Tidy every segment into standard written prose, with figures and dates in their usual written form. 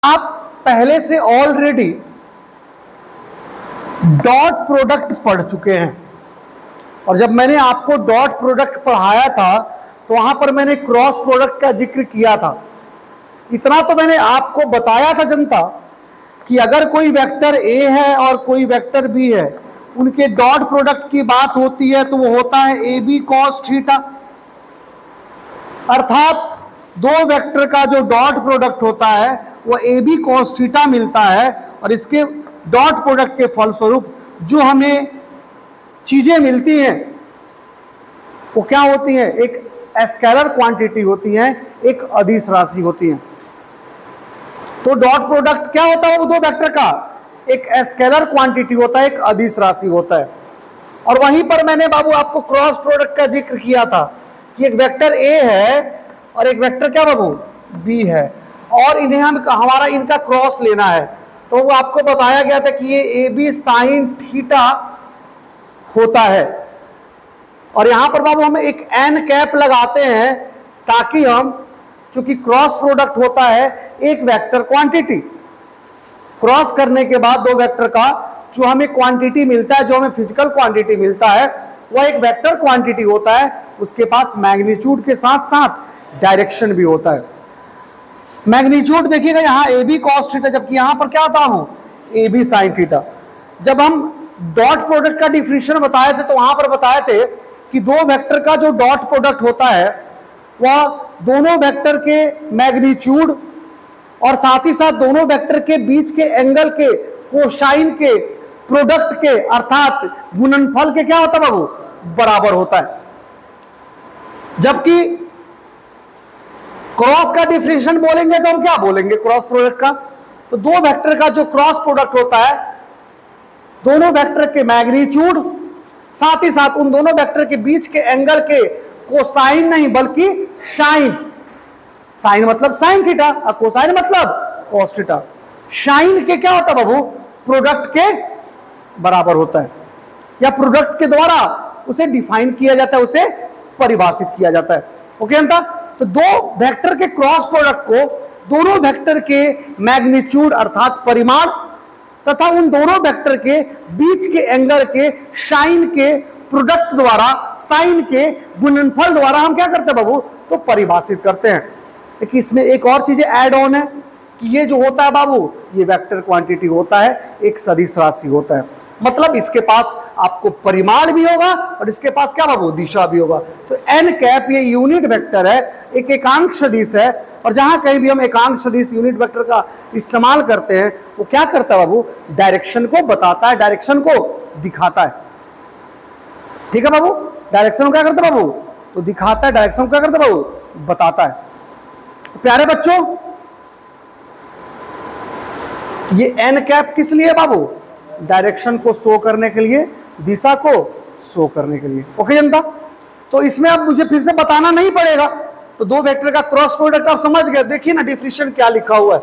आप पहले से ऑलरेडी डॉट प्रोडक्ट पढ़ चुके हैं, और जब मैंने आपको डॉट प्रोडक्ट पढ़ाया था तो वहां पर मैंने क्रॉस प्रोडक्ट का जिक्र किया था। इतना तो मैंने आपको बताया था जनता कि अगर कोई वेक्टर ए है और कोई वेक्टर बी है, उनके डॉट प्रोडक्ट की बात होती है तो वो होता है ए बी कॉस थीटा। अर्थात दो वेक्टर का जो डॉट प्रोडक्ट होता है वो ए बी कॉस थीटा मिलता है, और इसके डॉट प्रोडक्ट के फलस्वरूप जो हमें चीजें मिलती हैं वो क्या होती हैं? एक स्केलर क्वांटिटी होती हैं, एक अदिश राशि होती है। तो डॉट प्रोडक्ट क्या होता है? वो दो वेक्टर का एक स्केलर क्वांटिटी होता है, एक अदिश राशि होता है। और वहीं पर मैंने बाबू आपको क्रॉस प्रोडक्ट का जिक्र किया था कि एक वेक्टर ए है और एक वेक्टर क्या बाबू बी है, और इन्हें हमारा इनका क्रॉस लेना है। तो वो आपको बताया गया था कि ये ए बी साइन थीटा होता है, और यहां पर बाबू हम एक एन कैप लगाते हैं ताकि हम, चूंकि क्रॉस प्रोडक्ट होता है एक वेक्टर क्वांटिटी, क्रॉस करने के बाद दो वेक्टर का जो हमें क्वांटिटी मिलता है, जो हमें फिजिकल क्वांटिटी मिलता है, वह एक वेक्टर क्वांटिटी होता है। उसके पास मैग्नीट्यूड के साथ साथ डायरेक्शन भी होता है। मैग्नीट्यूड देखिएगा यहाँ ए बी कॉस थीटा, जबकि यहां पर क्या था वो ए बी साइन थीटा। जब हम डॉट प्रोडक्ट का डिफिनेशन बताए थे तो वहां पर बताए थे कि दो वेक्टर का जो डॉट प्रोडक्ट होता है वह दोनों वेक्टर के मैग्नीट्यूड और साथ ही साथ दोनों वेक्टर के बीच के एंगल के कोसाइन के प्रोडक्ट के अर्थात गुणनफल के क्या होता है बाबू बराबर होता है। जबकि क्रॉस का डिफिनेशन बोलेंगे तो हम क्या बोलेंगे क्रॉस प्रोडक्ट का? तो दो वेक्टर का जो क्रॉस प्रोडक्ट होता है, दोनों वेक्टर के मैग्नीट्यूड साथ ही साथ उन दोनों वेक्टर के बीच के एंगल के कोसाइन नहीं बल्कि साइन, साइन मतलब साइन थीटा और कोसाइन मतलब कॉस थीटा, साइन के क्या होता है बाबू प्रोडक्ट के बराबर होता है, या प्रोडक्ट के द्वारा उसे डिफाइन किया जाता है, उसे परिभाषित किया जाता है। ओके अंता? तो दो वेक्टर के क्रॉस प्रोडक्ट को दोनों वेक्टर के मैग्नीट्यूड अर्थात परिमाण तथा उन दोनों वेक्टर के बीच के एंगल के साइन के प्रोडक्ट द्वारा, साइन के गुणनफल द्वारा हम क्या करते हैं बाबू तो परिभाषित करते हैं। लेकिन इसमें एक और चीजें ऐड ऑन है कि ये जो होता है बाबू ये वेक्टर क्वांटिटी होता है, एक सदिश राशि होता है। मतलब इसके पास आपको परिमाण भी होगा और इसके पास क्या बाबू दिशा भी होगा। तो एन कैप ये यूनिट वेक्टर है, एक एकांक सदिश है, और जहां कहीं भी हम एकांक सदिश यूनिट वेक्टर का इस्तेमाल करते हैं वो क्या करता है बाबू डायरेक्शन को बताता है, डायरेक्शन को दिखाता है। ठीक है बाबू, डायरेक्शन को क्या करता है बाबू तो दिखाता है, डायरेक्शन को क्या करता है बाबू बताता है। तो प्यारे बच्चों ये एन कैप किस लिए बाबू? डायरेक्शन को शो करने के लिए, दिशा को शो करने के लिए। ओके जनता? तो इसमें अब मुझे फिर से बताना नहीं पड़ेगा। तो दो वेक्टर का क्रॉस प्रोडक्ट आप समझ गए। देखिए ना डिफिनेशन क्या लिखा हुआ है,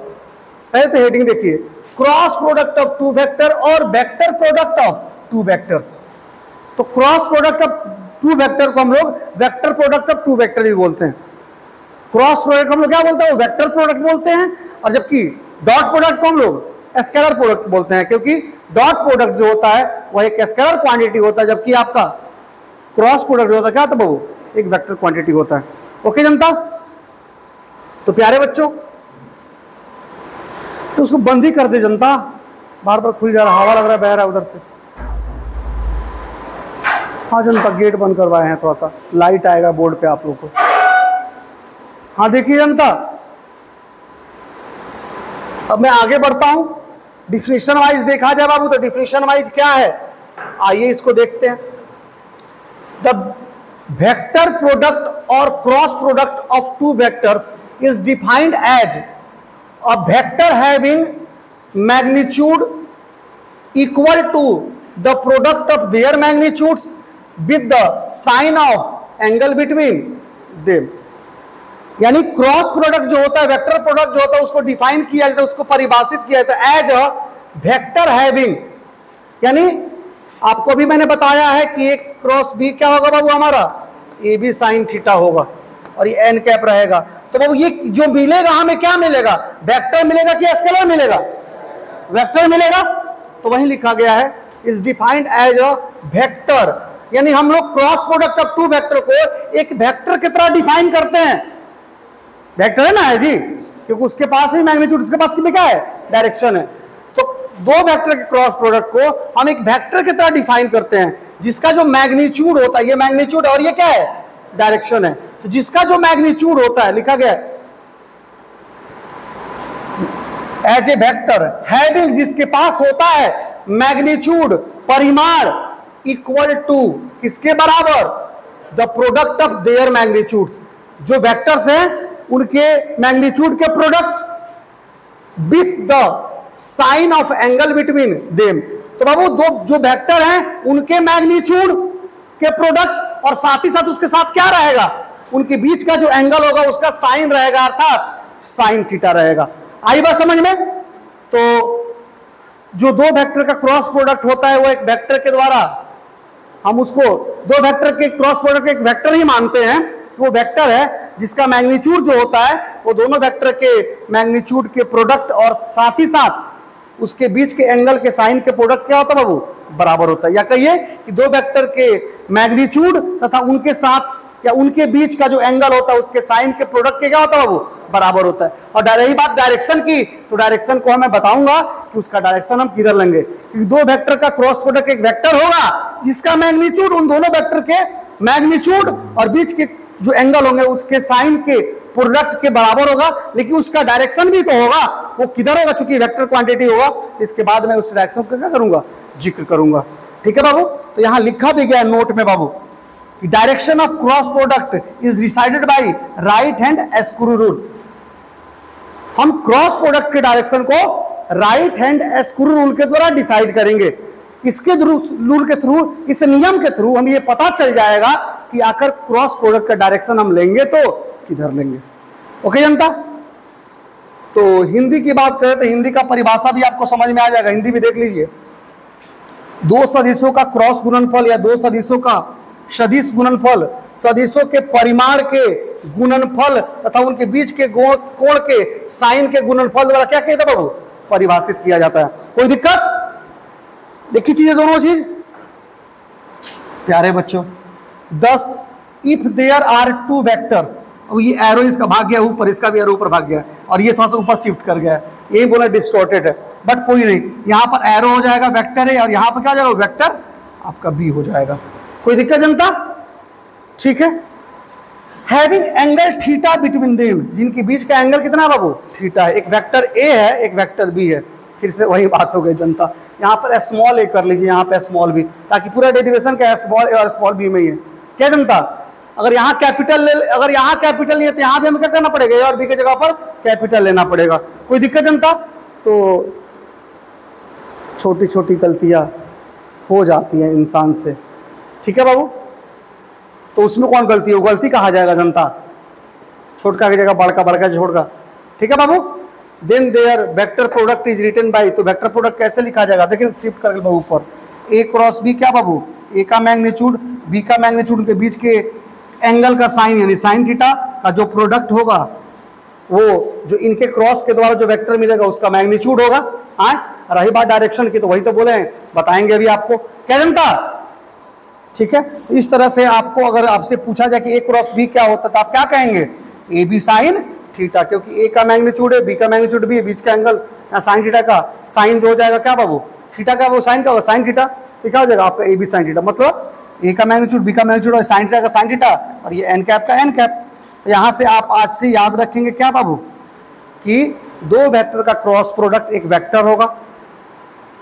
पहले तो हेडिंग देखिए, cross product of two vector और vector product of two vectors. तो cross product of two vector को हम लोग vector product of two vector भी बोलते हैं। क्रॉस प्रोडक्ट हम लोग क्या बोलते हैं? वो वेक्टर प्रोडक्ट बोलते हैं, और जबकि डॉट प्रोडक्ट को हम लोग स्केलर प्रोडक्ट बोलते हैं, क्योंकि डॉट प्रोडक्ट जो होता है वह एक स्केलर क्वांटिटी होता है, जबकि आपका क्रॉस प्रोडक्ट जो होता है क्या होता है बाबू एक वेक्टर क्वांटिटी होता है। ओके जनता? तो प्यारे बच्चों तो उसको बंद ही कर दे जनता, बार बार खुल जा रहा, हवा लग रहा है बह रहा है उधर से। हाँ जनता गेट बंद करवाए हैं, थोड़ा सा लाइट आएगा बोर्ड पे आप लोग को। हाँ देखिए जनता, अब मैं आगे बढ़ता हूं। डिफिनेशन वाइज देखा जाए बाबू तो डिफिनेशन वाइज क्या है, आइए इसको देखते हैं। द वेक्टर प्रोडक्ट और cross product of two vectors is defined as a vector having magnitude equal to the product of their magnitudes with the sine of angle between them. यानी cross product जो होता है, vector product जो होता है, उसको define किया जाता है, उसको परिभाषित किया जाता है एज अ वेक्टर हैविंग। यानी आपको भी मैंने बताया है कि एक क्रॉस बी क्या होगा बाबू हमारा ए बी साइन थीटा होगा, और ये एन कैप रहेगा। तो बाबू ये जो मिलेगा हमें क्या मिलेगा, वेक्टर मिलेगा कि स्केलर मिलेगा, वेक्टर मिलेगा। तो वही लिखा गया है is defined as a vector, यानी हम लोग cross product of two vector को एक वेक्टर की तरह डिफाइन करते हैं। वेक्टर है ना है जी, क्योंकि उसके पास ही मैग्नीट्यूड, उसके पास क्या है, डायरेक्शन है। तो दो वेक्टर के क्रॉस प्रोडक्ट को हम एक वेक्टर की तरह डिफाइन करते हैं, जिसका जो मैग्नीट्यूड होता है, ये मैग्नीट्यूड और ये क्या है, डायरेक्शन है। तो जिसका जो मैग्नीट्यूड होता है, लिखा गया एज ए वेक्टर हैविंग, जिसके पास होता है मैग्नीट्यूड, परिमाण, इक्वल टू किसके बराबर, the product of their magnitude. जो वेक्टर्स हैं उनके मैग्नीट्यूड के product with the sine of angle between them. तो बाबू दो जो वेक्टर हैं उनके मैग्नीट्यूड के प्रोडक्ट और साथ ही साथ उसके साथ क्या रहेगा, उनके बीच का जो एंगल होगा उसका साइन रहेगा, अर्थात साइन थीटा रहेगा। आई बात समझ में। तो जो दो वेक्टर का क्रॉस प्रोडक्ट होता है वो एक वेक्टर के द्वारा, हम उसको दो वेक्टर के क्रॉस प्रोडक्ट एक वेक्टर ही मानते हैं। वो वेक्टर है जिसका मैग्नीट्यूड जो होता है वो दोनों वेक्टर के मैग्नीट्यूड के प्रोडक्ट और साथ ही साथ उसके बीच के एंगल के साइन के प्रोडक्ट क्या होता है बाबू, बराबर होता है। या कहिए कि दो वेक्टर के मैग्नीट्यूड तथा उनके साथ या उनके बीच का जो एंगल होता है उसके साइन के प्रोडक्ट के क्या होता है बाबू, बराबर होता है। और रही बात डायरेक्शन की, तो डायरेक्शन को मैं बताऊंगा कि उसका डायरेक्शन हम किधर लेंगे, क्योंकि दो वेक्टर का क्रॉस प्रोडक्ट एक वेक्टर होगा जिसका मैग्नीट्यूड उन दोनों वेक्टर के मैग्नीट्यूड और बीच के जो एंगल होंगे उसके साइन के प्रोडक्ट के बराबर होगा, लेकिन उसका डायरेक्शन भी तो होगा, वो किधर होगा, चूंकि वेक्टर क्वांटिटी होगा। इसके बाद मैं उस डायरेक्शन का क्या करूंगा, जिक्र करूंगा। ठीक है बाबू। तो यहां लिखा भी गया नोट में बाबू कि direction of cross product is decided by right hand screw rule. हम क्रॉस प्रोडक्ट के डायरेक्शन को राइट हैंड स्क्रू रूल के द्वारा डिसाइड करेंगे। इसके रूल के थ्रू, इस नियम के थ्रू हम ये पता चल जाएगा कि आखिर क्रॉस प्रोडक्ट का डायरेक्शन हम लेंगे तो किधर लेंगे। ओके जनता। तो हिंदी की बात करें तो हिंदी का परिभाषा भी आपको समझ में आ जाएगा, हिंदी भी देख लीजिए। दो सदिशों का क्रॉस गुणनफल या दो सदिशों का सदिश गुणनफल, सदिशों के परिमाण के गुणनफल तथा उनके बीच के कोण के साइन के गुणनफल द्वारा क्या कहते हैं बाबू, परिभाषित किया जाता है। कोई दिक्कत, देखी चीजें दोनों चीज प्यारे बच्चों। 10 if there are two vectors, अब ये एरो इसका भाग गया ऊपर, इसका भी एरो ऊपर भाग गया और ये थोड़ा सा ऊपर शिफ्ट कर गया है, यही बोला डिस्टॉर्टेड है, बट कोई नहीं, यहाँ पर एरो हो जाएगा वेक्टर है और यहाँ पर क्या हो जाएगा, वेक्टर आपका बी हो जाएगा। कोई दिक्कत जनता, ठीक है। Having angle theta between them, जिनके बीच का एंगल कितना है बाबू, थीटा है। एक वेक्टर ए है, एक वेक्टर बी है। फिर से वही बात हो गई जनता, यहाँ पर स्मॉल ए कर लीजिए, यहाँ पे स्मॉल बी, ताकि पूरा डेरिवेशन का स्मॉल ए और स्मॉल बी में ही है। क्या जनता, अगर यहाँ कैपिटल ले, अगर यहाँ कैपिटल नहीं है तो यहाँ भी हमें क्या करना पड़ेगा, ए और बी की जगह पर कैपिटल लेना पड़ेगा। कोई दिक्कत जनता। तो छोटी छोटी गलतियाँ हो जाती हैं इंसान से, ठीक है बाबू। तो उसमें कौन गलती है, वो गलती कहा जाएगा जनता, छोटका की जगह बड़का, बड़का छोटका, ठीक है बाबू। Then their vector product is written by, तो वेक्टर प्रोडक्ट कैसे लिखा जाएगा, देखिए शिफ्ट करके बाबू ऊपर, ए क्रॉस बी क्या बाबू, ए का मैग्नीट्यूड बी का मैग्नीट्यूड के बीच के एंगल का साइन यानी साइन थीटा का जो प्रोडक्ट होगा वो जो इनके क्रॉस के द्वारा जो वेक्टर मिलेगा उसका मैग्नीट्यूड होगा। हाँ, रही बात डायरेक्शन की तो वही तो बोले हैं, बताएंगे अभी आपको। क्या जनता, ठीक है। इस तरह से आपको अगर आपसे पूछा जाए कि ए क्रॉस बी क्या होता है तो आप क्या कहेंगे, ए बी साइन थीटा, क्योंकि ए का मैग्नीट्यूड है, बी का मैग्नीट्यूड भी है, बीच का एंगल साइन थीटा का साइन जो हो जाएगा क्या बाबू, थीटा का वो साइन का होगा साइन थीटा, तो क्या हो जाएगा आपका ए बी साइन थीटा, मतलब ए का मैग्नीट्यूड बी का मैग्नीट्यूड और साइन थीटा का साइन थीटा और ये एन कैप का एन कैप। तो यहाँ से आप आज से याद रखेंगे क्या बाबू कि दो वेक्टर का क्रॉस प्रोडक्ट एक वेक्टर होगा,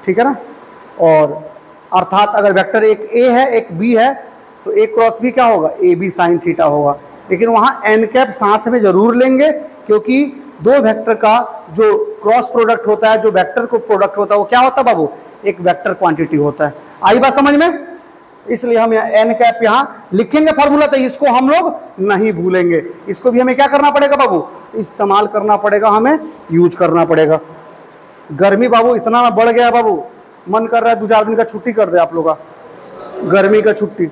ठीक है ना। और अर्थात अगर वेक्टर एक ए है एक बी है तो ए क्रॉस बी क्या होगा, ए बी साइन थीटा होगा। लेकिन वहाँ एन कैप साथ में जरूर लेंगे, क्योंकि दो वेक्टर का जो क्रॉस प्रोडक्ट होता है, जो वेक्टर को प्रोडक्ट होता है वो क्या होता है बाबू, एक वेक्टर क्वांटिटी होता है। आई बात समझ में, इसलिए हम यहाँ एन कैप यहाँ लिखेंगे फॉर्मूला, तो इसको हम लोग नहीं भूलेंगे। इसको भी हमें क्या करना पड़ेगा बाबू, इस्तेमाल करना पड़ेगा, हमें यूज करना पड़ेगा। गर्मी बाबू इतना बढ़ गया बाबू, मन कर रहा है 2-4 दिन का छुट्टी कर दे आप लोग का, गर्मी का छुट्टी।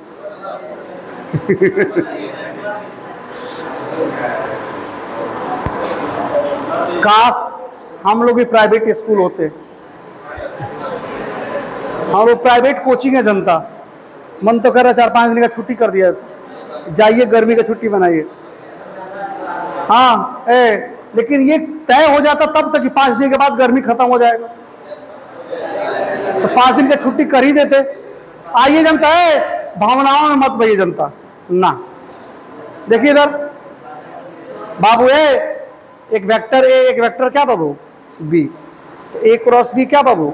काश हम लोग भी प्राइवेट स्कूल होते। हम लोग प्राइवेट कोचिंग है जनता। मन तो कर रहा 4-5 दिन का छुट्टी कर दिया, जाइए गर्मी का छुट्टी बनाइए। हाँ लेकिन ये तय हो जाता तब तक कि 5 दिन के बाद गर्मी खत्म हो जाएगा, तो 5 दिन का छुट्टी कर ही देते। आइए जनता, भावनाओं में मत भइए जनता ना। देखिए इधर बाबू, एक वेक्टर ए, एक वेक्टर क्या बाबू बी, तो ए क्रॉस बी क्या बाबू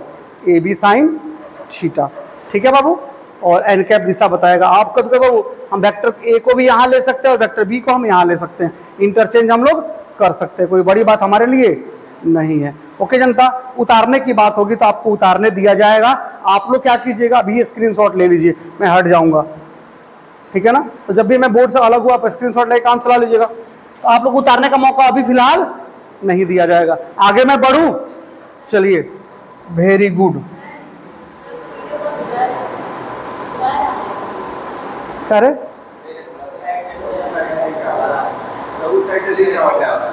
ए बी साइन थीटा। ठीक है बाबू, और एन कैप दिशा बताएगा आपका। तो बाबू हम वेक्टर ए को भी यहाँ ले सकते हैं और वेक्टर बी को हम यहाँ ले सकते हैं, इंटरचेंज हम लोग कर सकते हैं, कोई बड़ी बात हमारे लिए नहीं है। ओके जनता, उतारने की बात होगी तो आपको उतारने दिया जाएगा। आप लोग क्या कीजिएगा, अभी स्क्रीनशॉट ले लीजिए, मैं हट जाऊंगा, ठीक है ना। तो जब भी मैं बोर्ड से अलग हुआ आप स्क्रीनशॉट लेके काम चला लीजिएगा। तो आप लोग उतारने का मौका अभी फिलहाल नहीं दिया जाएगा। आगे मैं बढ़ूं, चलिए वेरी गुड। अरे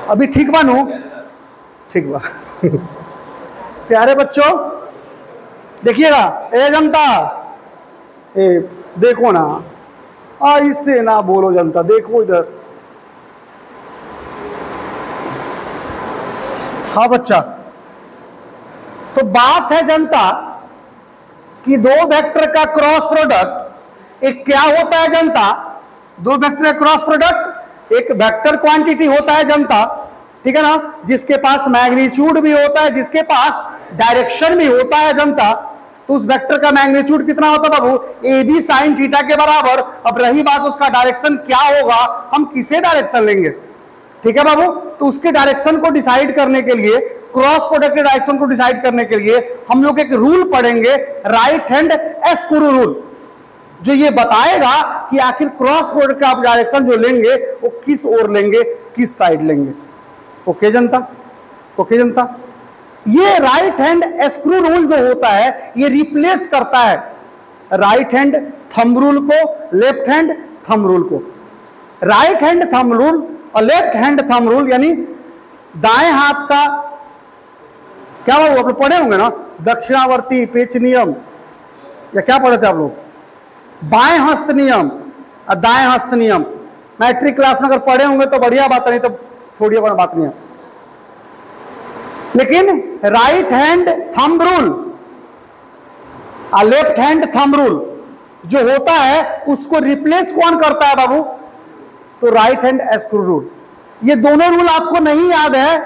अभी ठीक बनू, ठीक बा। प्यारे बच्चों देखिएगा, ए जनता देखो ना, इससे ना बोलो जनता, देखो इधर। हाँ बच्चा, तो बात है जनता कि दो वेक्टर का क्रॉस प्रोडक्ट एक क्या होता है जनता, दो वेक्टर का क्रॉस प्रोडक्ट एक वेक्टर क्वांटिटी होता है जनता, ठीक है ना, जिसके पास मैग्नीट्यूड भी होता है, जिसके पास डायरेक्शन भी होता है जनता। तो उस वेक्टर का मैग्नीट्यूड कितना होता है बाबू, ए बी साइन थीटा के बराबर। अब रही बात उसका डायरेक्शन क्या होगा, हम किसे डायरेक्शन लेंगे, ठीक है बाबू। तो उसके डायरेक्शन को डिसाइड करने के लिए, क्रॉस प्रोडक्ट के डायरेक्शन को डिसाइड करने के लिए हम लोग एक रूल पढ़ेंगे, राइट हैंड स्क्रू रूल, जो ये बताएगा कि आखिर क्रॉस प्रोडक्ट का आप डायरेक्शन जो लेंगे वो किस ओर लेंगे, किस साइड लेंगे। ओके जनता, ओके जनता। ये राइट हैंड स्क्रू रूल जो होता है ये रिप्लेस करता है राइट हैंड थंब रूल को, लेफ्ट हैंड थंब रूल को। राइट हैंड थंब रूल और लेफ्ट हैंड थंब रूल यानी दाएं हाथ का क्या बाबू आप लोग पढ़े होंगे ना, दक्षिणावर्ती पेच नियम, या क्या पढ़े थे आप लोग, बाएं हस्त नियम और दाएं हस्त नियम। मैट्रिक क्लास में अगर पढ़े होंगे तो बढ़िया बात, नहीं तो छोड़िए, कोई बात नहीं है। लेकिन राइट हैंड थंब रूल और लेफ्ट हैंड थंब रूल जो होता है उसको रिप्लेस कौन करता है बाबू, तो राइट हैंड स्क्रू रूल। ये दोनों रूल आपको नहीं याद है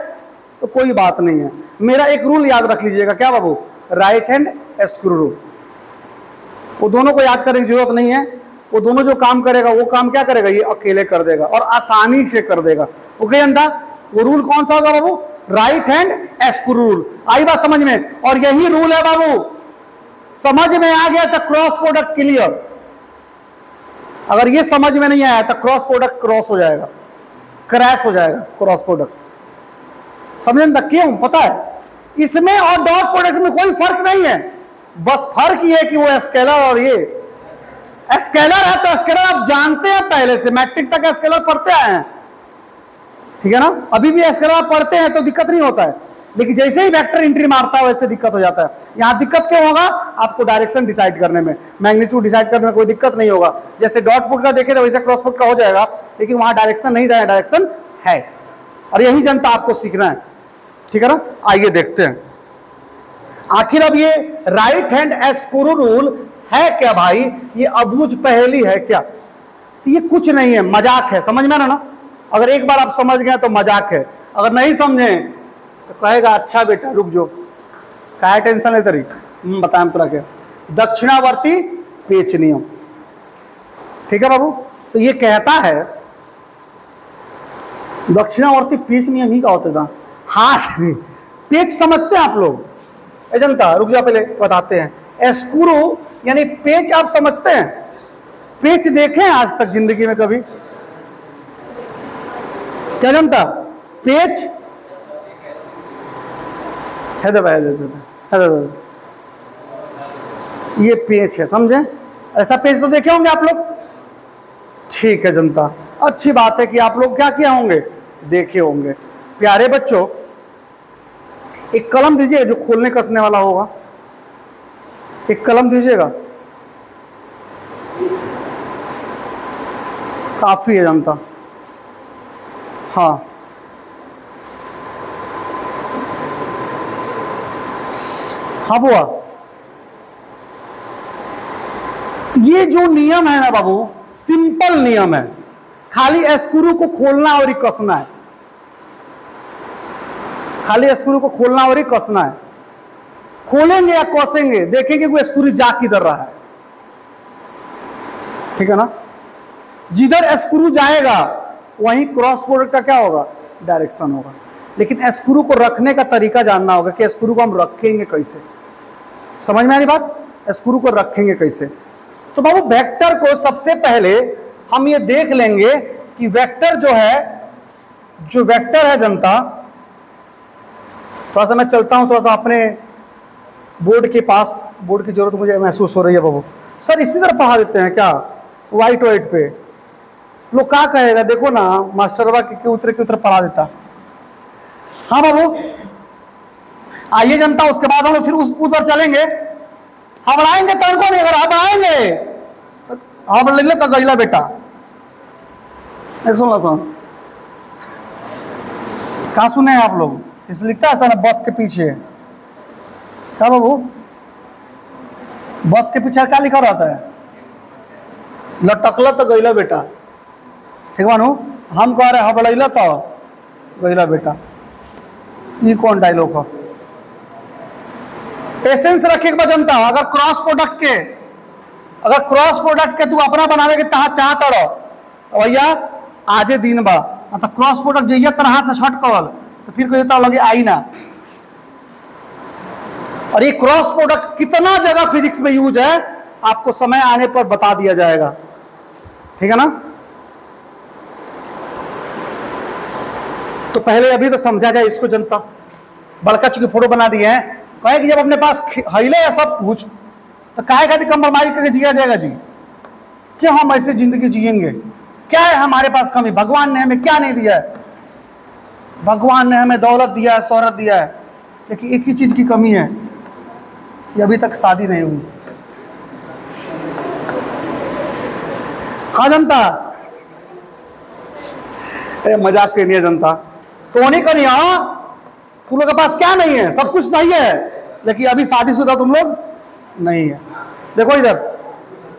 तो कोई बात नहीं है, मेरा एक रूल याद रख लीजिएगा, क्या बाबू, राइट हैंड स्क्रू रूल। वो दोनों को याद करने की जरूरत नहीं है, वो दोनों जो काम करेगा वो काम क्या करेगा, ये अकेले कर देगा और आसानी से कर देगा। ओके जनता, वो रूल कौन सा होगा बाबू, राइट हैंड स्क्रू रूल। आई बात समझ में, और यही रूल है बाबू, समझ में आ गया तो क्रॉस प्रोडक्ट क्लियर। अगर ये समझ में नहीं आया तो क्रॉस प्रोडक्ट क्रॉस हो जाएगा, क्रैश हो जाएगा क्रॉस प्रोडक्ट। समझें तक क्यों, पता है इसमें और डॉट प्रोडक्ट में कोई फर्क नहीं है, बस फर्क ये है कि वो स्केलर और ये स्केलर है, तो स्केलर आप जानते हैं पहले से, मैट्रिक तक स्केलर पढ़ते आए हैं, ठीक है ना। अभी भी स्केलर आप पढ़ते हैं तो दिक्कत नहीं होता है, लेकिन जैसे ही वेक्टर एंट्री मारता है वैसे दिक्कत हो जाता है। यहां दिक्कत क्यों होगा, आपको डायरेक्शन डिसाइड करने में, मैग्नीट्यूड डिसाइड करने में कोई दिक्कत नहीं होगा। जैसे डॉट पुट का देखे तो वैसे क्रॉस पुट का हो जाएगा, लेकिन वहां डायरेक्शन नहीं, डायरेक्शन है, और यही जनता आपको सीखना है, ठीक है ना। आइए देखते हैं आखिर अब ये राइट हैंड स्क्रू रूल है क्या भाई, ये अबूझ पहेली है क्या, तो ये कुछ नहीं है, मजाक है, समझ में ना। अगर एक बार आप समझ गए तो मजाक है, अगर नहीं समझे तो कहेगा अच्छा बेटा रुक जो, क्या टेंशन है तेरी, बताएं तुरा के, दक्षिणावर्ती पेच नियम, ठीक है बाबू। तो ये कहता है दक्षिणावर्ती पेच नियम ही का होता था, हाथ पेच समझते हैं आप लोग, जनता रुक जा पहले बताते हैं। स्क्रू यानी पेच आप समझते हैं, पेच देखे हैं आज तक जिंदगी में कभी, क्या जनता, पेच है दबा, ये पेच है, समझे, ऐसा पेच तो देखे होंगे आप लोग, ठीक है जनता, अच्छी बात है कि आप लोग क्या किए होंगे, देखे होंगे। प्यारे बच्चों एक कलम दीजिए जो खोलने कसने वाला होगा, एक कलम दीजिएगा, काफी है जनता। हाँ हाँ बुआ, ये जो नियम है ना बाबू, सिंपल नियम है, खाली स्क्रू को खोलना और ही कसना है, खाली स्क्रू को खोलना और ही कसना है। खोलेंगे या कसेंगे, देखेंगे वो स्क्रू जा किधर रहा है, ठीक है ना। जिधर स्क्रू जाएगा वहीं क्रॉस प्रोडक्ट का क्या होगा, डायरेक्शन होगा। लेकिन स्क्रू को रखने का तरीका जानना होगा कि स्क्रू को हम रखेंगे कैसे। समझ में आ रही बात, स्क्रू को रखेंगे कैसे। तो बाबू वेक्टर को सबसे पहले हम ये देख लेंगे कि वेक्टर जो है, जो वेक्टर है जनता, थोड़ा सा मैं चलता हूं थोड़ा सा अपने बोर्ड के पास, बोर्ड की जरूरत मुझे महसूस हो रही है बाबू। सर इसी तरह पढ़ा देते हैं क्या, वाइट वाइट पे, लोग क्या कहेगा, देखो ना मास्टरवा के उतर पढ़ा देता। हाँ बाबू आइए जनता, उसके बाद हम फिर उधर चलेंगे, हबड़ाएंगे तड़को नहीं, अगर हबड़ाएंगे हबड़ ले तो गईला बेटा। सुन कहा सुने आप लोग, इस लिखता है ऐसा ना, बस के पीछे क्या बाबू, बस के पीछे क्या लिखा रहता है, लटकला तो गईला बेटा, ठीक मानू। हम कह रहे हबड़ैला तो गईला बेटा, ये कौन डायलॉग है। पेशेंस रखे जनता, अगर क्रॉस प्रोडक्ट के तू अपना बनावे के चाहत रहो भैया, आजे दिन बा मतलब क्रॉस प्रोडक्ट जइया तरह से छटकल तो फिर कोई लगे आई ना। और ये क्रॉस प्रोडक्ट कितना जगह फिजिक्स में यूज है आपको समय आने पर बता दिया जाएगा, ठीक है ना। तो पहले अभी तो समझा जाए इसको जनता। बड़का चूंकि फोटो बना दिए हैं, कहे कि जब अपने पास हिले है सब कुछ तो काहे खातिर कंप्रोमाइज करके जिया जाएगा जी, क्यों हम ऐसे जिंदगी जिएंगे, क्या है हमारे पास कमी, भगवान ने हमें क्या नहीं दिया है। भगवान ने हमें दौलत दिया है, शोहरत दिया है, लेकिन एक ही चीज की कमी है कि अभी तक शादी नहीं हुई। हाँ जनता, मजाक करनी है जनता, तो नहीं करनी। हाँ तुम लोग के पास क्या नहीं है, सब कुछ नहीं है, लेकिन अभी शादीशुदा तुम लोग नहीं है। देखो इधर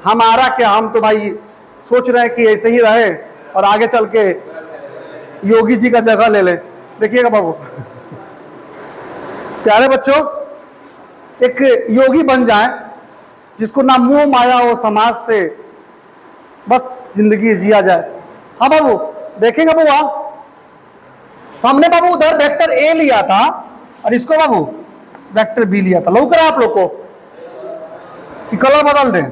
हमारा क्या, हम तो भाई सोच रहे हैं कि ऐसे ही रहे और आगे चल के योगी जी का जगह ले ले। देखिएगा बाबू प्यारे बच्चों, एक योगी बन जाए जिसको ना मोह माया हो समाज से, बस जिंदगी जिया जाए। हाँ बाबू देखेंगे बाबू, तो हमने बाबू उधर वेक्टर ए लिया था और इसको बाबू वेक्टर बी लिया था। लौक रहा आप लोग को कि कलर बदल दें,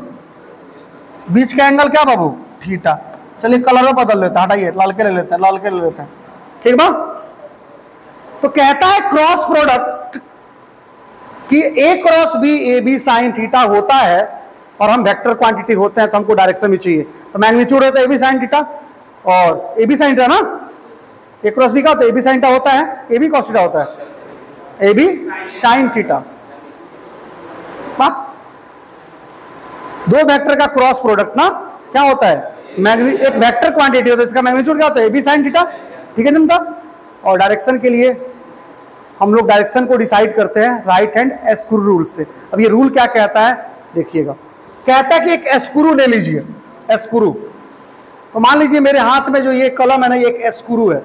बीच का एंगल क्या बाबू, थीटा। चलिए कलर में बदल देते हैं, हटाइए लाल के ले लेते हैं, लाल के ले लेते हैं, ठीक बा। तो कहता है क्रॉस प्रोडक्ट कि A cross B, A B sine theta होता है, और हम वेक्टर क्वांटिटी होते हैं तो हमको डायरेक्शन भी चाहिए। तो मैग्नीट्यूड होता है ए बी साइन थीटा, और ए बी साइन थीटा ना, ए क्रॉस बी का होता है ए बी साइन थीटा होता है, ए बी कॉस थीटा होता है, ए बी साइन थीटा। दो वेक्टर का क्रॉस प्रोडक्ट ना क्या होता है, एक वेक्टर क्वांटिटी होता है, इसका मैग्नीट्यूड क्या होता है, ए बी साइन थीटा, ठीक है जनता। और डायरेक्शन के लिए हम लोग डायरेक्शन को डिसाइड करते हैं राइट हैंड स्क्रू रूल से। अब ये रूल क्या कहता है देखिएगा, कहता है कि एक स्क्रू ले लीजिए, स्क्रू। तो मान लीजिए मेरे हाथ में जो ये कलम है ना, ये एक स्क्रू है।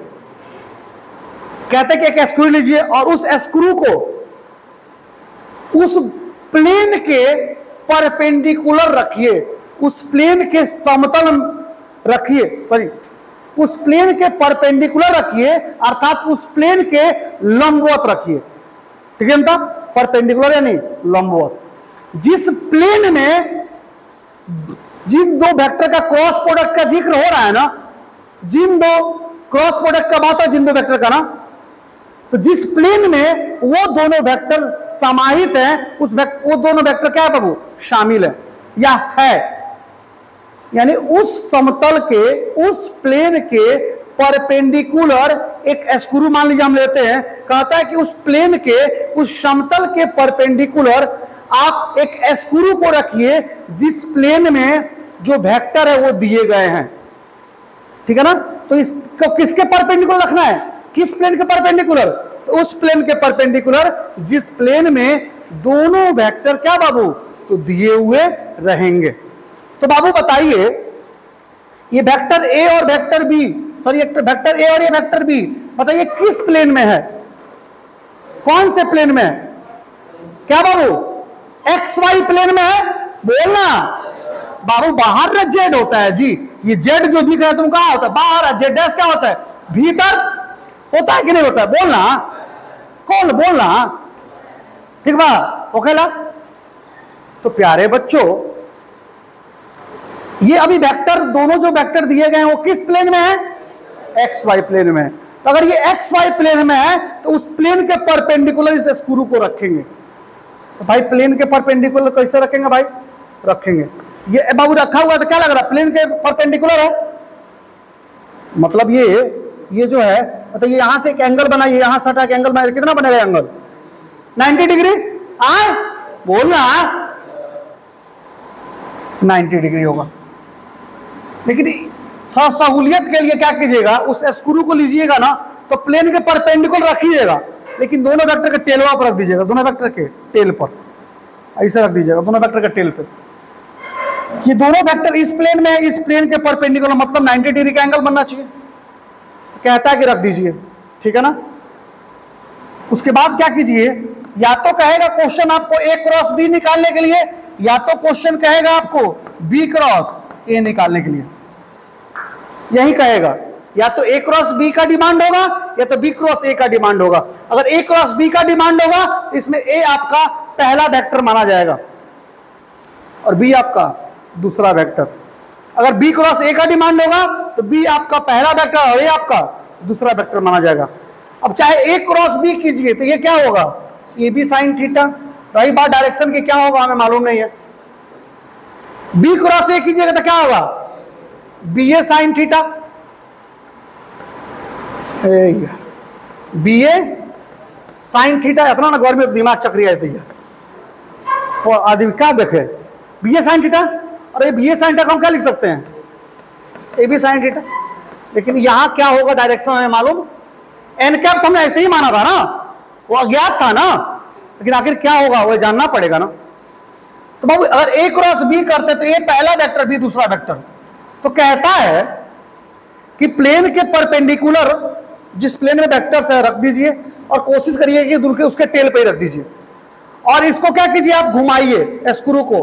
कहते हैं कि एक स्क्रू लीजिए और उस स्क्रू को उस प्लेन के परपेंडिकुलर रखिए, उस प्लेन के समतल रखिए, सॉरी उस प्लेन के परपेंडिकुलर रखिए, अर्थात उस प्लेन के लंबवत रखिए, ठीक है ना। परपेंडिकुलर यानी लंबवत। जिस प्लेन में जिन दो वेक्टर का क्रॉस प्रोडक्ट का जिक्र हो रहा है ना, जिन दो क्रॉस प्रोडक्ट का बात है जिन दो वेक्टर का ना, तो जिस प्लेन में वो दोनों वेक्टर समाहित हैं, वो दोनों वेक्टर क्या है बाबू, शामिल है या है। यानी उस समतल के, उस प्लेन के परपेंडिकुलर एक स्क्रू मान लीजिए हम लेते हैं, कहता है कि उस प्लेन के उस समतल के परपेंडिकुलर आप एक स्क्रू को रखिए जिस प्लेन में जो वेक्टर है वो दिए गए हैं, ठीक है ना। तो इसको किसके परपेंडिकुलर रखना है, किस प्लेन के परपेंडिकुलर, तो उस प्लेन के परपेंडिकुलर जिस प्लेन में दोनों वेक्टर क्या बाबू, तो दिए हुए रहेंगे। तो बाबू बताइए ये वेक्टर ए और vector B, sorry vector A और ये वेक्टर बी, बताइए किस प्लेन में है, कौन से प्लेन में है, क्या बाबू, एक्स वाई प्लेन में है, बोलना बाबू। बाहर जेड होता है जी, ये जेड जो दिख रहा है तुम कहां होता है, बाहर, जेड डैश क्या होता है, भीतर होता है कि नहीं होता है, बोलना, कौन बोलना, ठीक बा, ओकेला। तो प्यारे बच्चों ये अभी वेक्टर, दोनों जो वेक्टर दिए गए हैं वो किस प्लेन में है, एक्स वाई प्लेन में है। तो अगर ये एक्स वाई प्लेन में है तो उस प्लेन के परपेंडिकुलर इस स्क्रू को रखेंगे। तो भाई प्लेन के परपेंडिकुलर कैसे रखेंगे भाई, रखेंगे, ये बाबू रखा हुआ है तो क्या लग रहा है, प्लेन के परपेंडिकुलर है, मतलब ये जो है, मतलब ये यहां से एक एंगल बनाइए, यहां से हटा के एंगल बनाइए, कितना बनेगा एंगल, 90 डिग्री, आए बोलना 90 डिग्री होगा। लेकिन थोड़ा सहूलियत के लिए क्या कीजिएगा, उस स्क्रू को लीजिएगा ना तो प्लेन के परपेंडिकुलर रखिएगा, लेकिन दोनों वेक्टर के टेलवा पर रख दीजिएगा, दोनों वेक्टर के टेल पर ऐसे रख दीजिएगा, दोनों वेक्टर के टेल पे। ये दोनों वेक्टर इस प्लेन में, इस प्लेन के परपेंडिकुलर, मतलब 90 डिग्री का एंगल बनना चाहिए, कहता है कि रख दीजिए, ठीक है ना। उसके बाद क्या कीजिए, या तो कहेगा क्वेश्चन आपको ए क्रॉस बी निकालने के लिए, या तो क्वेश्चन कहेगा आपको बी क्रॉस ए निकालने के लिए, यही कहेगा, या तो ए क्रॉस बी का डिमांड होगा या तो बी क्रॉस ए का डिमांड होगा। अगर ए क्रॉस बी का डिमांड होगा तो इसमें ए आपका पहला वेक्टर माना जाएगा और बी आपका दूसरा वेक्टर। अगर बी क्रॉस ए का डिमांड होगा तो बी आपका पहला वेक्टर और ए आपका दूसरा वेक्टर माना जाएगा। अब चाहे ए क्रॉस बी कीजिए तो ये क्या होगा, ए बी साइन थीटा, रही बात डायरेक्शन की क्या होगा हमें मालूम नहीं है। बी क्रॉस ए कीजिएगा तो क्या होगा, बी ए साइन थीटा, बी ए साइन थीटा, इतना ना गौर में दिमाग चक्री आती है, आदमी क्या देखे, बी ए साइन थीटा, और ये बी ए साइन थीटा को हम क्या लिख सकते हैं, ए बी साइन थीटा। लेकिन यहां क्या होगा डायरेक्शन हमें मालूम, एन कैप तो हमने ऐसे ही माना था ना, वो अज्ञात था ना, लेकिन आखिर क्या होगा वो जानना पड़ेगा ना। तो बाबू अगर ए क्रॉस बी करते तो ए पहला वेक्टर बी दूसरा वेक्टर, तो कहता है कि प्लेन के परपेंडिकुलर जिस प्लेन में वेक्टर्स है रख दीजिए और कोशिश करिए कि दूर के उसके टेल पे ही रख दीजिए, और इसको क्या कीजिए आप घुमाइए स्क्रू को,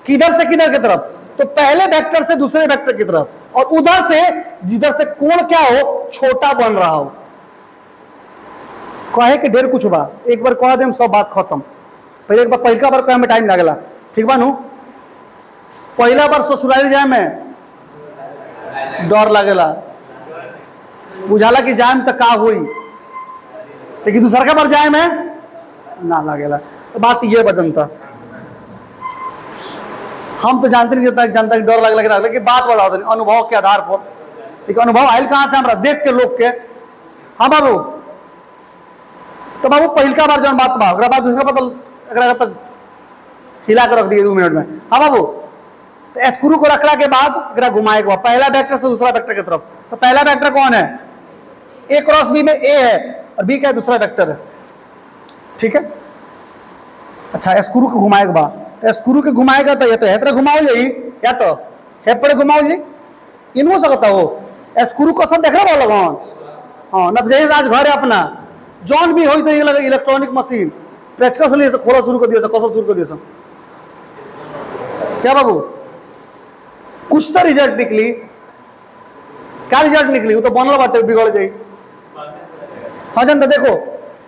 किधर से किधर की तरफ, तो पहले वेक्टर से दूसरे वेक्टर की तरफ, और उधर से जिधर से कोण क्या हो छोटा बन रहा हो। कहे कि ढेर कुछ बा, एक बार कह देम सब बात खत्म, पहले एक बार पहला बार कहे में टाइम लगेला, ठीक बा नु। पहला बार ससुराल जाए में डर लगेला, बुझाला कि जाए तो का हुई, लेकिन दूसरा का बार जाए में ना लगेला। तो बात ये बजनता, हम तो जानते नहीं जानता कि डर लगे, लेकिन बात बड़ा होता नहीं अनुभव के आधार पर। लेकिन अनुभव आयल कहां से, हमरा देख के लोग के। हाँ बाबू, तो बाबू पहलका बार जो बात बा, बाद दूसरा पता तक हिला कर रख दिए 2 मिनट में। हाँ बाबू, तो स्क्रू को रखला के बाद घुमाए के बाद पहला वेक्टर से दूसरा वेक्टर की तरफ, तो पहला वेक्टर कौन है, ए क्रॉस बी में ए है और बी का दूसरा वेक्टर है, ठीक है। अच्छा स्क्रू को घुमाए के बाद, तो स्क्रू के घुमाएगा तो ये तो हेतरे घुमाओ जाई, या तो हेपड़े घुमाओ जाई, इन हो सकता हो स्क्रू को सब देख रहा बोलो कौन। हाँ न जैसे आज घर है अपना जौन भी हो तो ये लगे इलेक्ट्रॉनिक मशीन पेचकस लिए खोला शुरू कर दिया, कसो शुरू कर दिया, क्या बाबू कुछ तो रिजल्ट निकली, क्या रिजल्ट निकली, वो तो बनल बाटे बिगड़ जाई। हाँ जनता देखो,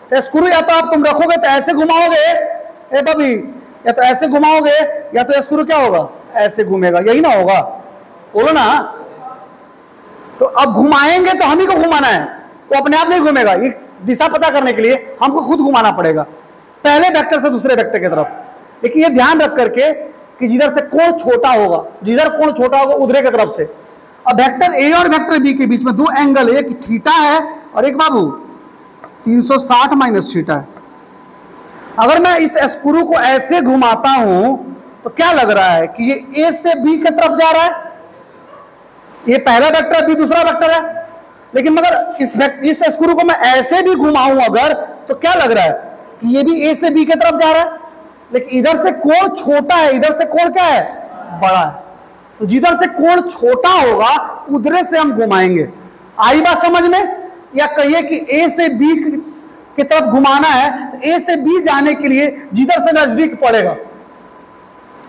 तो स्क्रू या तो आप तुम रखोगे तो ऐसे घुमाओगे ए बबी, या तो ऐसे घुमाओगे या तो स्क्रू क्या होगा ऐसे घूमेगा, यही ना होगा, बोलो ना। तो अब घुमाएंगे तो हम ही को घुमाना है, वो अपने आप नहीं घूमेगा, ये दिशा पता करने के लिए हमको खुद घुमाना पड़ेगा पहले वेक्टर से दूसरे वेक्टर की तरफ। लेकिन ये ध्यान रख करके कि जिधर से कोण छोटा होगा, जिधर कोण छोटा होगा उधरे की तरफ से। अब वेक्टर ए और वेक्टर बी के बीच में 2 एंगल, एक थीटा है और एक बाबू 360 माइनस थीटा है, अगर मैं इस स्क्रू को ऐसे घुमाता हूं तो क्या लग रहा है कि ये ए से बी की तरफ जा रहा है, ये पहला वेक्टर है, बी दूसरा वेक्टर है। लेकिन मगर इस स्क्रू को मैं ऐसे भी घुमाऊं अगर, तो क्या लग रहा है कि ये भी ए से बी की तरफ जा रहा है। लेकिन इधर से कोण छोटा है, इधर से कोण क्या है, बड़ा है। तो जिधर से कोण छोटा होगा उधर से हम घुमाएंगे। आई बात समझ में? या कहिए कि ए से बी की तरफ घुमाना है, तो ए से बी जाने के लिए जिधर से नजदीक पड़ेगा,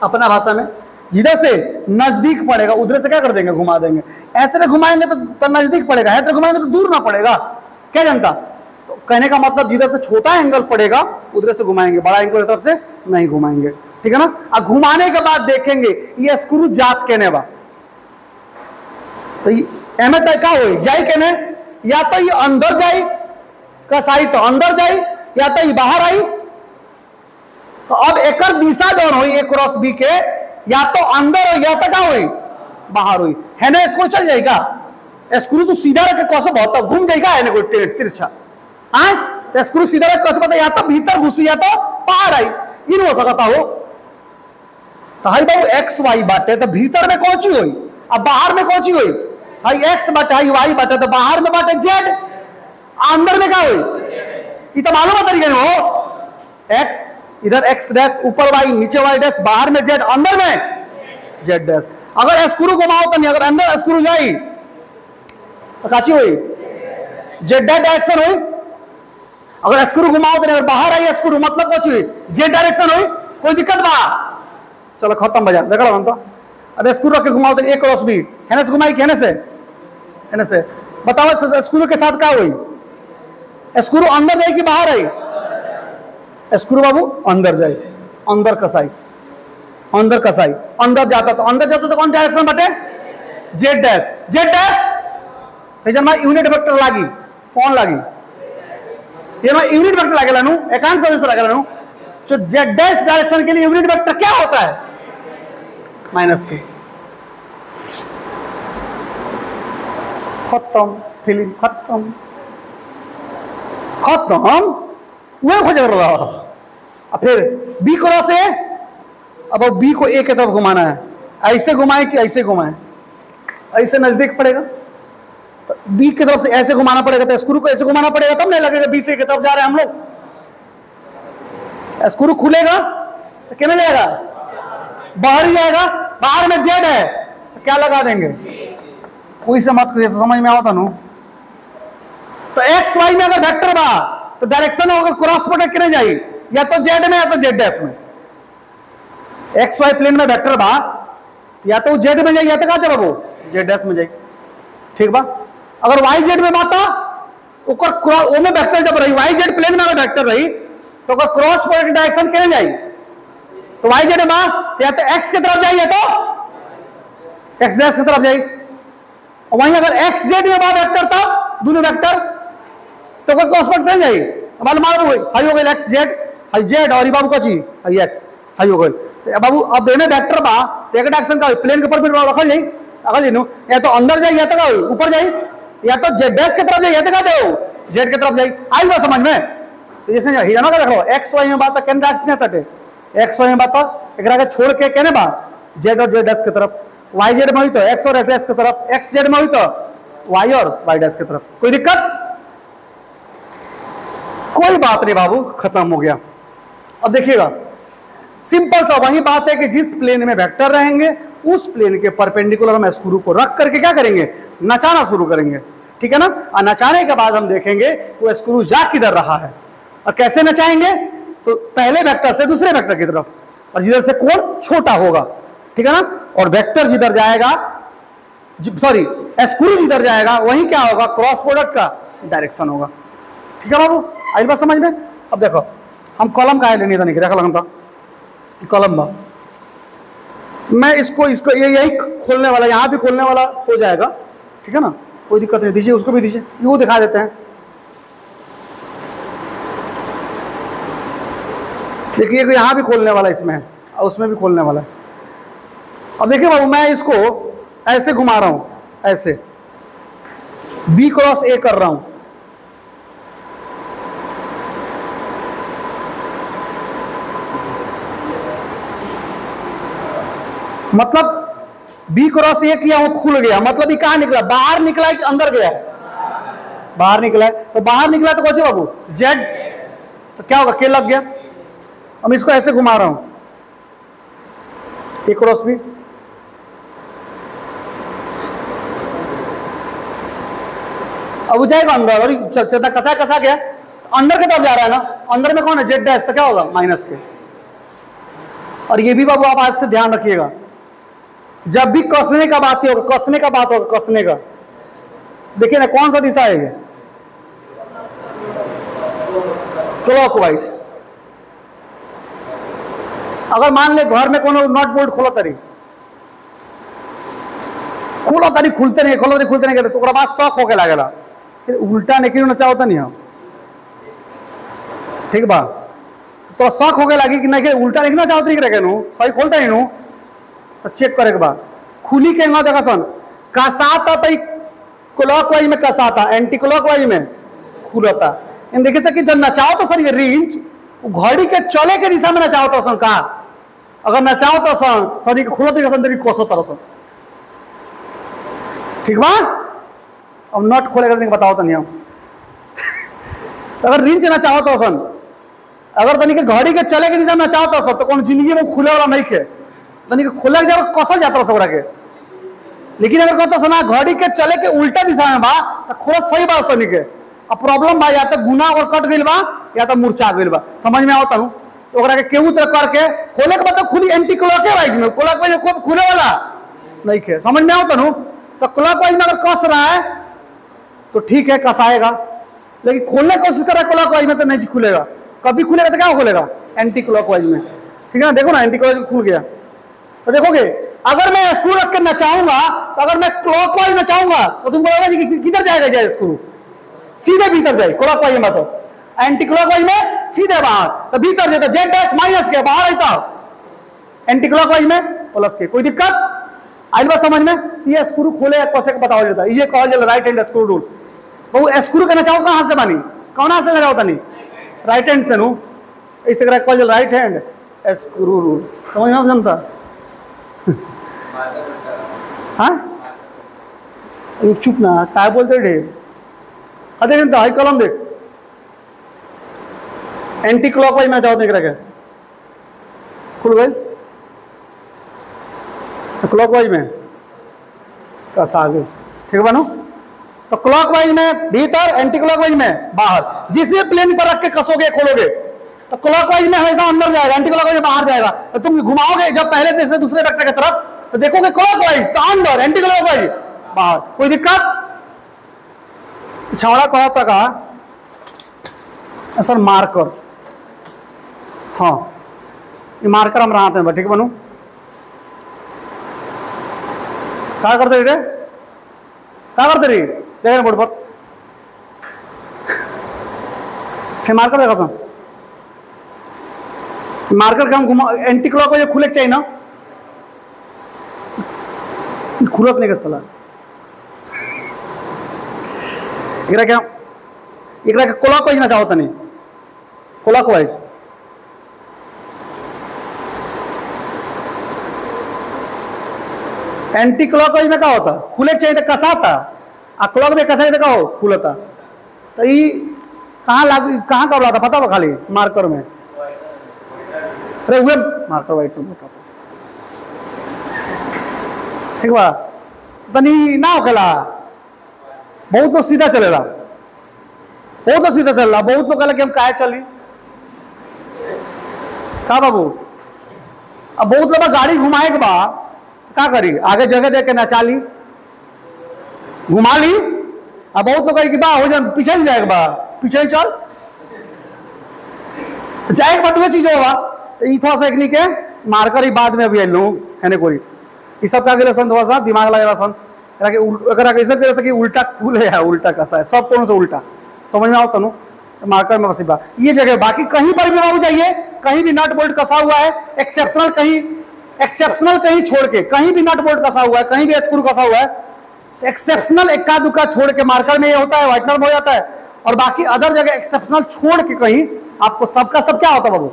अपना भाषा में जिधर से नजदीक पड़ेगा उधर से क्या कर देंगे, घुमा देंगे। ऐसे घुमाएंगे तो नजदीक पड़ेगा, ऐसे घुमाएंगे तो दूर ना पड़ेगा। क्या जनता? तो कहने का मतलब जिधर से छोटा एंगल पड़ेगा उधर से घुमाएंगे, बड़ा एंगल की तरफ से नहीं घुमाएंगे। ठीक है ना? अब घुमाने के बाद देखेंगे ये स्क्रू जात कहने बा, तो एम क्या हो जाई कहने, या तो ये अंदर जाई कसाई तो अंदर जाई, या तो ये बाहर आई। तो अब एक दिशा जौन हुई ए क्रॉस बी के, या तो अंदर हो या तो क्या हुई, बाहर हुई है ना। स्क्रू चल जाएगा, स्क्रू तो सीधा रख के कैसे बहुत घूम जाएगा है ना, कोई तिरछा। हाँ, तो स्क्रू सीधा रख कैसे पता, या तो भीतर घुसी या तो बाहर आई, इन हो सकता हो। तो हाई बाबू एक्स वाई बाटे तो भीतर में कौन ची हुई, अब बाहर में कौन ची हुई, हाई एक्स बाटे हाई वाई बाटे, तो बाहर में बाटे जेड, अंदर में क्या हुई, ये तो मालूम है तरीके वो एक्स, इधर एक्स डैश, ऊपर वाई, नीचे वाई डैश, बाहर में जेड, अंदर में जेड डैश। अगर स्क्रू घुमाओ तो नहीं, अगर अंदर स्क्रू जाई तो काची हुई, जेड डैश डायरेक्शन हुई। अगर स्क्रू घुमाओ तो नहीं, अगर बाहर आई स्क्रू मतलब कुछ हुई, जेड डायरेक्शन हुई। कोई दिक्कत बा? चलो खत्म बजा देखा लगा तो। अब स्क्रू रख के घुमाओ तो ए क्रॉस बी है से घुमाई, कहने से बताओ स्क्रू के साथ क्या हुई, स्क्रू अंदर जाए कि बाहर आई, स्क्रू बाबू अंदर जाए, अंदर कसाई, अंदर कसाई, अंदर जाता तो कौन डायरेक्शन बटे, जेड डैश, जेड डैश। जब मैं यूनिट वेक्टर लागी, कौन लागी, ये मैं यूनिट वेक्टर लागे लानू, एकांश सदिश लागे लानू। तो जेड डैश डायरेक्शन के लिए यूनिट वेक्टर क्या होता है, माइनस के। खत्म, फिल्म खत्म, वह हो जा रहा। अब फिर बी क्रॉस ए, अब बी को ए की तरफ घुमाना है, ऐसे घुमाए कि ऐसे घुमाए, ऐसे नजदीक पड़ेगा तो बी की तरफ से ऐसे घुमाना पड़ेगा, तो स्क्रू को ऐसे घुमाना पड़ेगा, तब नहीं लगेगा बी से की तरफ जा रहे हैं हम लोग। स्क्रू खुलेगा तो क्या जाएगा, बाहर ही जाएगा, बाहर में जेड है तो क्या लगा देंगे, कोई से मत कोई समझ में आवता नो। तो एक्स वाई में अगर वेक्टर बा तो डायरेक्शन होगा क्रॉस प्रोडक्ट किने जाई, या तो जेड में या तो जेड डैश में। एक्स वाई प्लेन में वेक्टर बा, या तो जेड में जाए या तो कहां जाबो, जेड डैश में जाए। ठीक बा? अगर वाई जेड में बाता ओकर में वेक्टर जब रही, वाई जेड प्लेन में अगर वेक्टर रही तो अगर क्रॉस प्रोडक्ट डायरेक्शन किने जाई, तो वाई जेड में या तो एक्स की तरफ जाए या तो एक्स डैश की तरफ जाए। और वहीं अगर एक्स जेड में बात वेक्टर था, दोनों वेक्टर, तो कोई क्रॉस प्रोडक्ट नहीं जाए, मालूम हाई हो गई एक्स जेड, हाई जेड और बाबू का ची हाई एक्स, हाई हो गई। तो बाबू अब दोनों वेक्टर बा तो एक डायरेक्शन का प्लेन के ऊपर रखल जाए, अगल नु या तो अंदर जाए या तो ऊपर जाए, या तो जेड डैश की तरफ जाए या तो कहते जेड की तरफ जाए। आई बात समझ में? तो जैसे हिजाना का देखो एक्स वाई में बात केन डायरेक्शन नहीं तटे, एक्स वाई में बात एकरा के छोड़ के कहने बा जेड और जेड डैश की तरफ, वाई जेड में हुई तो एक्स और डैश की तरफ, एक्स जेड में हुई तो वाई और वाई डैश की तरफ। कोई दिक्कत? कोई बात नहीं बाबू, खत्म हो गया। अब देखिएगा सिंपल सा वही बात है कि जिस प्लेन में वेक्टर रहेंगे उस प्लेन के परपेंडिकुलर हम स्क्रू को रख करके क्या करेंगे, नचाना शुरू करेंगे। ठीक है ना? और नचाने के बाद हम देखेंगे वो स्क्रू जा किधर रहा है और कैसे नचाएंगे। तो पहले वेक्टर से दूसरे वेक्टर की तरफ, और जिधर से कोण छोटा होगा, ठीक है ना, और वेक्टर जिधर जाएगा, सॉरी स्क्रू जिधर जाएगा वहीं क्या होगा, क्रॉस प्रोडक्ट का डायरेक्शन होगा। ठीक है बाबू, आई बात समझ में? अब देखो हम कॉलम का लेनी था, नहीं देखा लगता कॉलम में मैं इसको यही खोलने वाला, यहाँ भी खोलने वाला हो जाएगा। ठीक है ना, कोई दिक्कत नहीं, दीजिए उसको भी दीजिए, वो दिखा देते हैं। देखिए यहाँ भी खोलने वाला इसमें है और उसमें भी खोलने वाला है। अब देखिए बाबू मैं इसको ऐसे घुमा रहा हूँ, ऐसे बी क्रॉस ए कर रहा हूं, मतलब B क्रॉस A किया वो खुल गया, मतलब ये कहां निकला, बाहर निकला है कि अंदर गया है, बाहर निकला है। तो बाहर निकला तो कौन सी बाबू, Z, तो क्या होगा, K लग गया। अब इसको ऐसे घुमा रहा हूं, A क्रॉस B, अब वो जाएगा अंदर और चलता कसा कसा गया, अंदर की तरफ जा रहा है ना, अंदर में कौन है, Z डैश, तो क्या होगा माइनस के। और ये भी बाबू आप आज से ध्यान रखिएगा, जब भी कसने का बात होगा, कसने का बात होगा, कसने का, देखिए ना कौन सा दिशा है ये, क्लॉकवाइज। अगर मान ले घर में कोनो नट बोल्ट खोलो तरी खुलते नहीं, खोलो तरी खुलते नहीं, तो बाद शौक होके लगेगा, फिर उल्टा नहीं ना चाहता नहीं हम, ठीक बा, तो शौक होके लगी कि नहीं उल्टा नहीं ना चाहते नहीं करे नु, सही खोलता नहीं नु, तो चेक करे के बाद खुली के देखा सन कसाता तो क्लॉकवाइज में कसाता, एंटी क्लॉकवाइज में खुलता। इन देखे कि जब नचाओ तो सर ये रिंच घड़ी के चले के दिशा में नचाओ तो सन का, अगर नचाओ तो सन तो खुलते सन कोसो तरह सन, ठीक बा। अब नट खोलेगा तो बताओ तो नहीं हम अगर रिंच नचाओ तो सन, अगर तनिक घड़ी के चले के दिशा में नचाओ तो सन, तो कौन जिंदगी में खुले वाला नहीं के, तनिक खुले जाओ कसल जाता सब के। लेकिन अगर कहता सना घड़ी के चले के उल्टा दिशा में बा तो खोलत सही बात तनिक के। अब प्रॉब्लम बा या तो गुना और कट गइल बा या तो मुरझा गइल बा, समझ में आवता हूं, तो ओकरा के केहू तरह करके खोले के बाद तो खुली एंटी क्लॉकवाइज में, क्लॉकवाइज में खुले वाला नहीं के, समझ में आवता हूं। तो क्लॉकवाइज में अगर कस रहा है तो ठीक है कसाएगा, लेकिन खोलने की कोशिश कर रहा है क्लॉकवाइज में तो नहीं खुलेगा, कभी खुलेगा तो क्या खोलेगा, एंटी क्लॉकवाइज में, ठीक है ना। देखो ना एंटी क्लॉकवाइज में खुल गया, तो देखोगे अगर मैं स्क्रू रख के नचाऊंगा, तो अगर मैं क्लॉकवाइज नचाऊंगा तो तुम बोलोगे कि किधर जाएगा जाए स्क्रू, सीधे भीतर जाए, क्लॉकवाइज में तो एंटी क्लॉकवाइज में सीधे बाहर, तो भीतर जाता जेड डैश माइनस के बाहर रहता, एंटी क्लॉकवाइज में प्लस के। कोई दिक्कत आई बात समझ में। ये स्क्रू खोले कैसे बताओ जाता है, ये कहा जाता राइट हैंड स्क्रू रूल। वो स्क्रू के नचाओ कहां से बनी, कौन से नचाओ नहीं, राइट हैंड से नु, इसे कहा राइट हैंड स्क्रू रूल, समझ में जनता। हाँ चुप ना काय बोलते ढेर, देख हाई कलम देख, एंटी क्लॉकवाइज में जाओ देख रहे खुल गए, क्लॉकवाइज में कस आ गए, ठीक है बानो। तो क्लॉकवाइज में भीतर, एंटी क्लॉकवाइज में बाहर, जिसमें प्लेन पर रख के कसोगे खोलोगे तो क्लॉकवाइज में हमेशा अंदर जाएगा, एंटी क्लॉकवाइज में बाहर जाएगा। तो तुम घुमाओगे जब पहले से दूसरे वेक्टर की तरफ तो देखोगे क्लॉकवाइज तो अंदर, एंटी क्लॉकवाइज बाहर। कोई दिक्कत। छावड़ा कहता का सर मार्कर, हाँ ये मार्कर हम रहा हैं, ठीक बनू क्या करते रही, क्या करते रही देख बोर्ड पर मार्कर देखा सर, मार्कर का हम घुमा, एंटी क्लॉकवाइज खुले चाहिए ना, खुलत नहीं कर सला, क्या क्लॉकवाइज ना चाहता नहीं, क्लॉकवाइज एंटी क्लॉकवाइज में क्या होता, खुले चाहिए तो कसाता, आ क्लॉक में कसा का हो खुलता। तो ये कहाँ लागू, कहाँ कब लाता पता बा खाली मार्कर में, अरे हुए मार्कर वाइट में बता, ठीक बा तनी ना होखेला, बहुत लोग सीधा चलेला, बहुत लोग सीधा चल रहा, बहुत लोग कहला कि हम काहे चली का बाबू। अब बहुत लोग गाड़ी घुमाए के बा क्या करी, आगे जगह दे के नचा ली घुमा ली, अब बहुत लोग कि बा हो जाए पीछे ही जाएगा, बा पीछे ही चल जाएगा, तुम्हें चीज होगा। तो ये थोड़ा सा एक के मार्कर ही बाद में अभी लू है कोई, ये सब क्या सन थोड़ा सा दिमाग लगे सन, अगर ऐसा करे कि उल्टा खुले है उल्टा कैसा है, सब कौन सा उल्टा समझ में आओ तनु, मार्कर में बस ये जगह, बाकी कहीं पर भी बाबू जाइए कहीं भी नट बोल्ट कसा हुआ है, एक्सेप्शनल कहीं छोड़ के कहीं भी नट बोल्ट कसा हुआ है, कहीं भी स्क्रू कसा हुआ है, एक्सेप्शनल इक्का दुक्का छोड़ के मार्कर में ये होता है, व्हाइटनर में हो जाता है, और बाकी अदर जगह एक्सेप्शनल छोड़ के कहीं आपको सबका सब क्या होता है बाबू,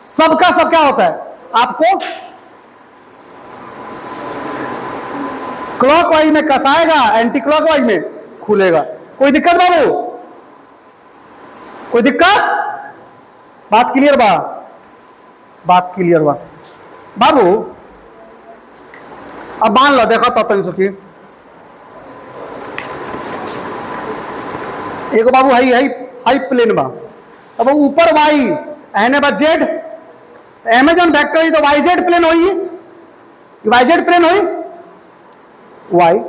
सबका सब क्या होता है आपको क्लॉकवाइज में कसाएगा, एंटी क्लॉकवाइज में खुलेगा। कोई दिक्कत बाबू? कोई दिक्कत? बात क्लियर बा? बात क्लियर बा बाबू? अब मान लो, देखो तो तुम सुखी एक बाबू हाई हाई हाई प्लेन बा। अब ऊपर वाई एने बा जेड, अमेजन वेक्टर ही तो वाई जेड प्लेन होई, वाई जेड प्लेन होई। वाई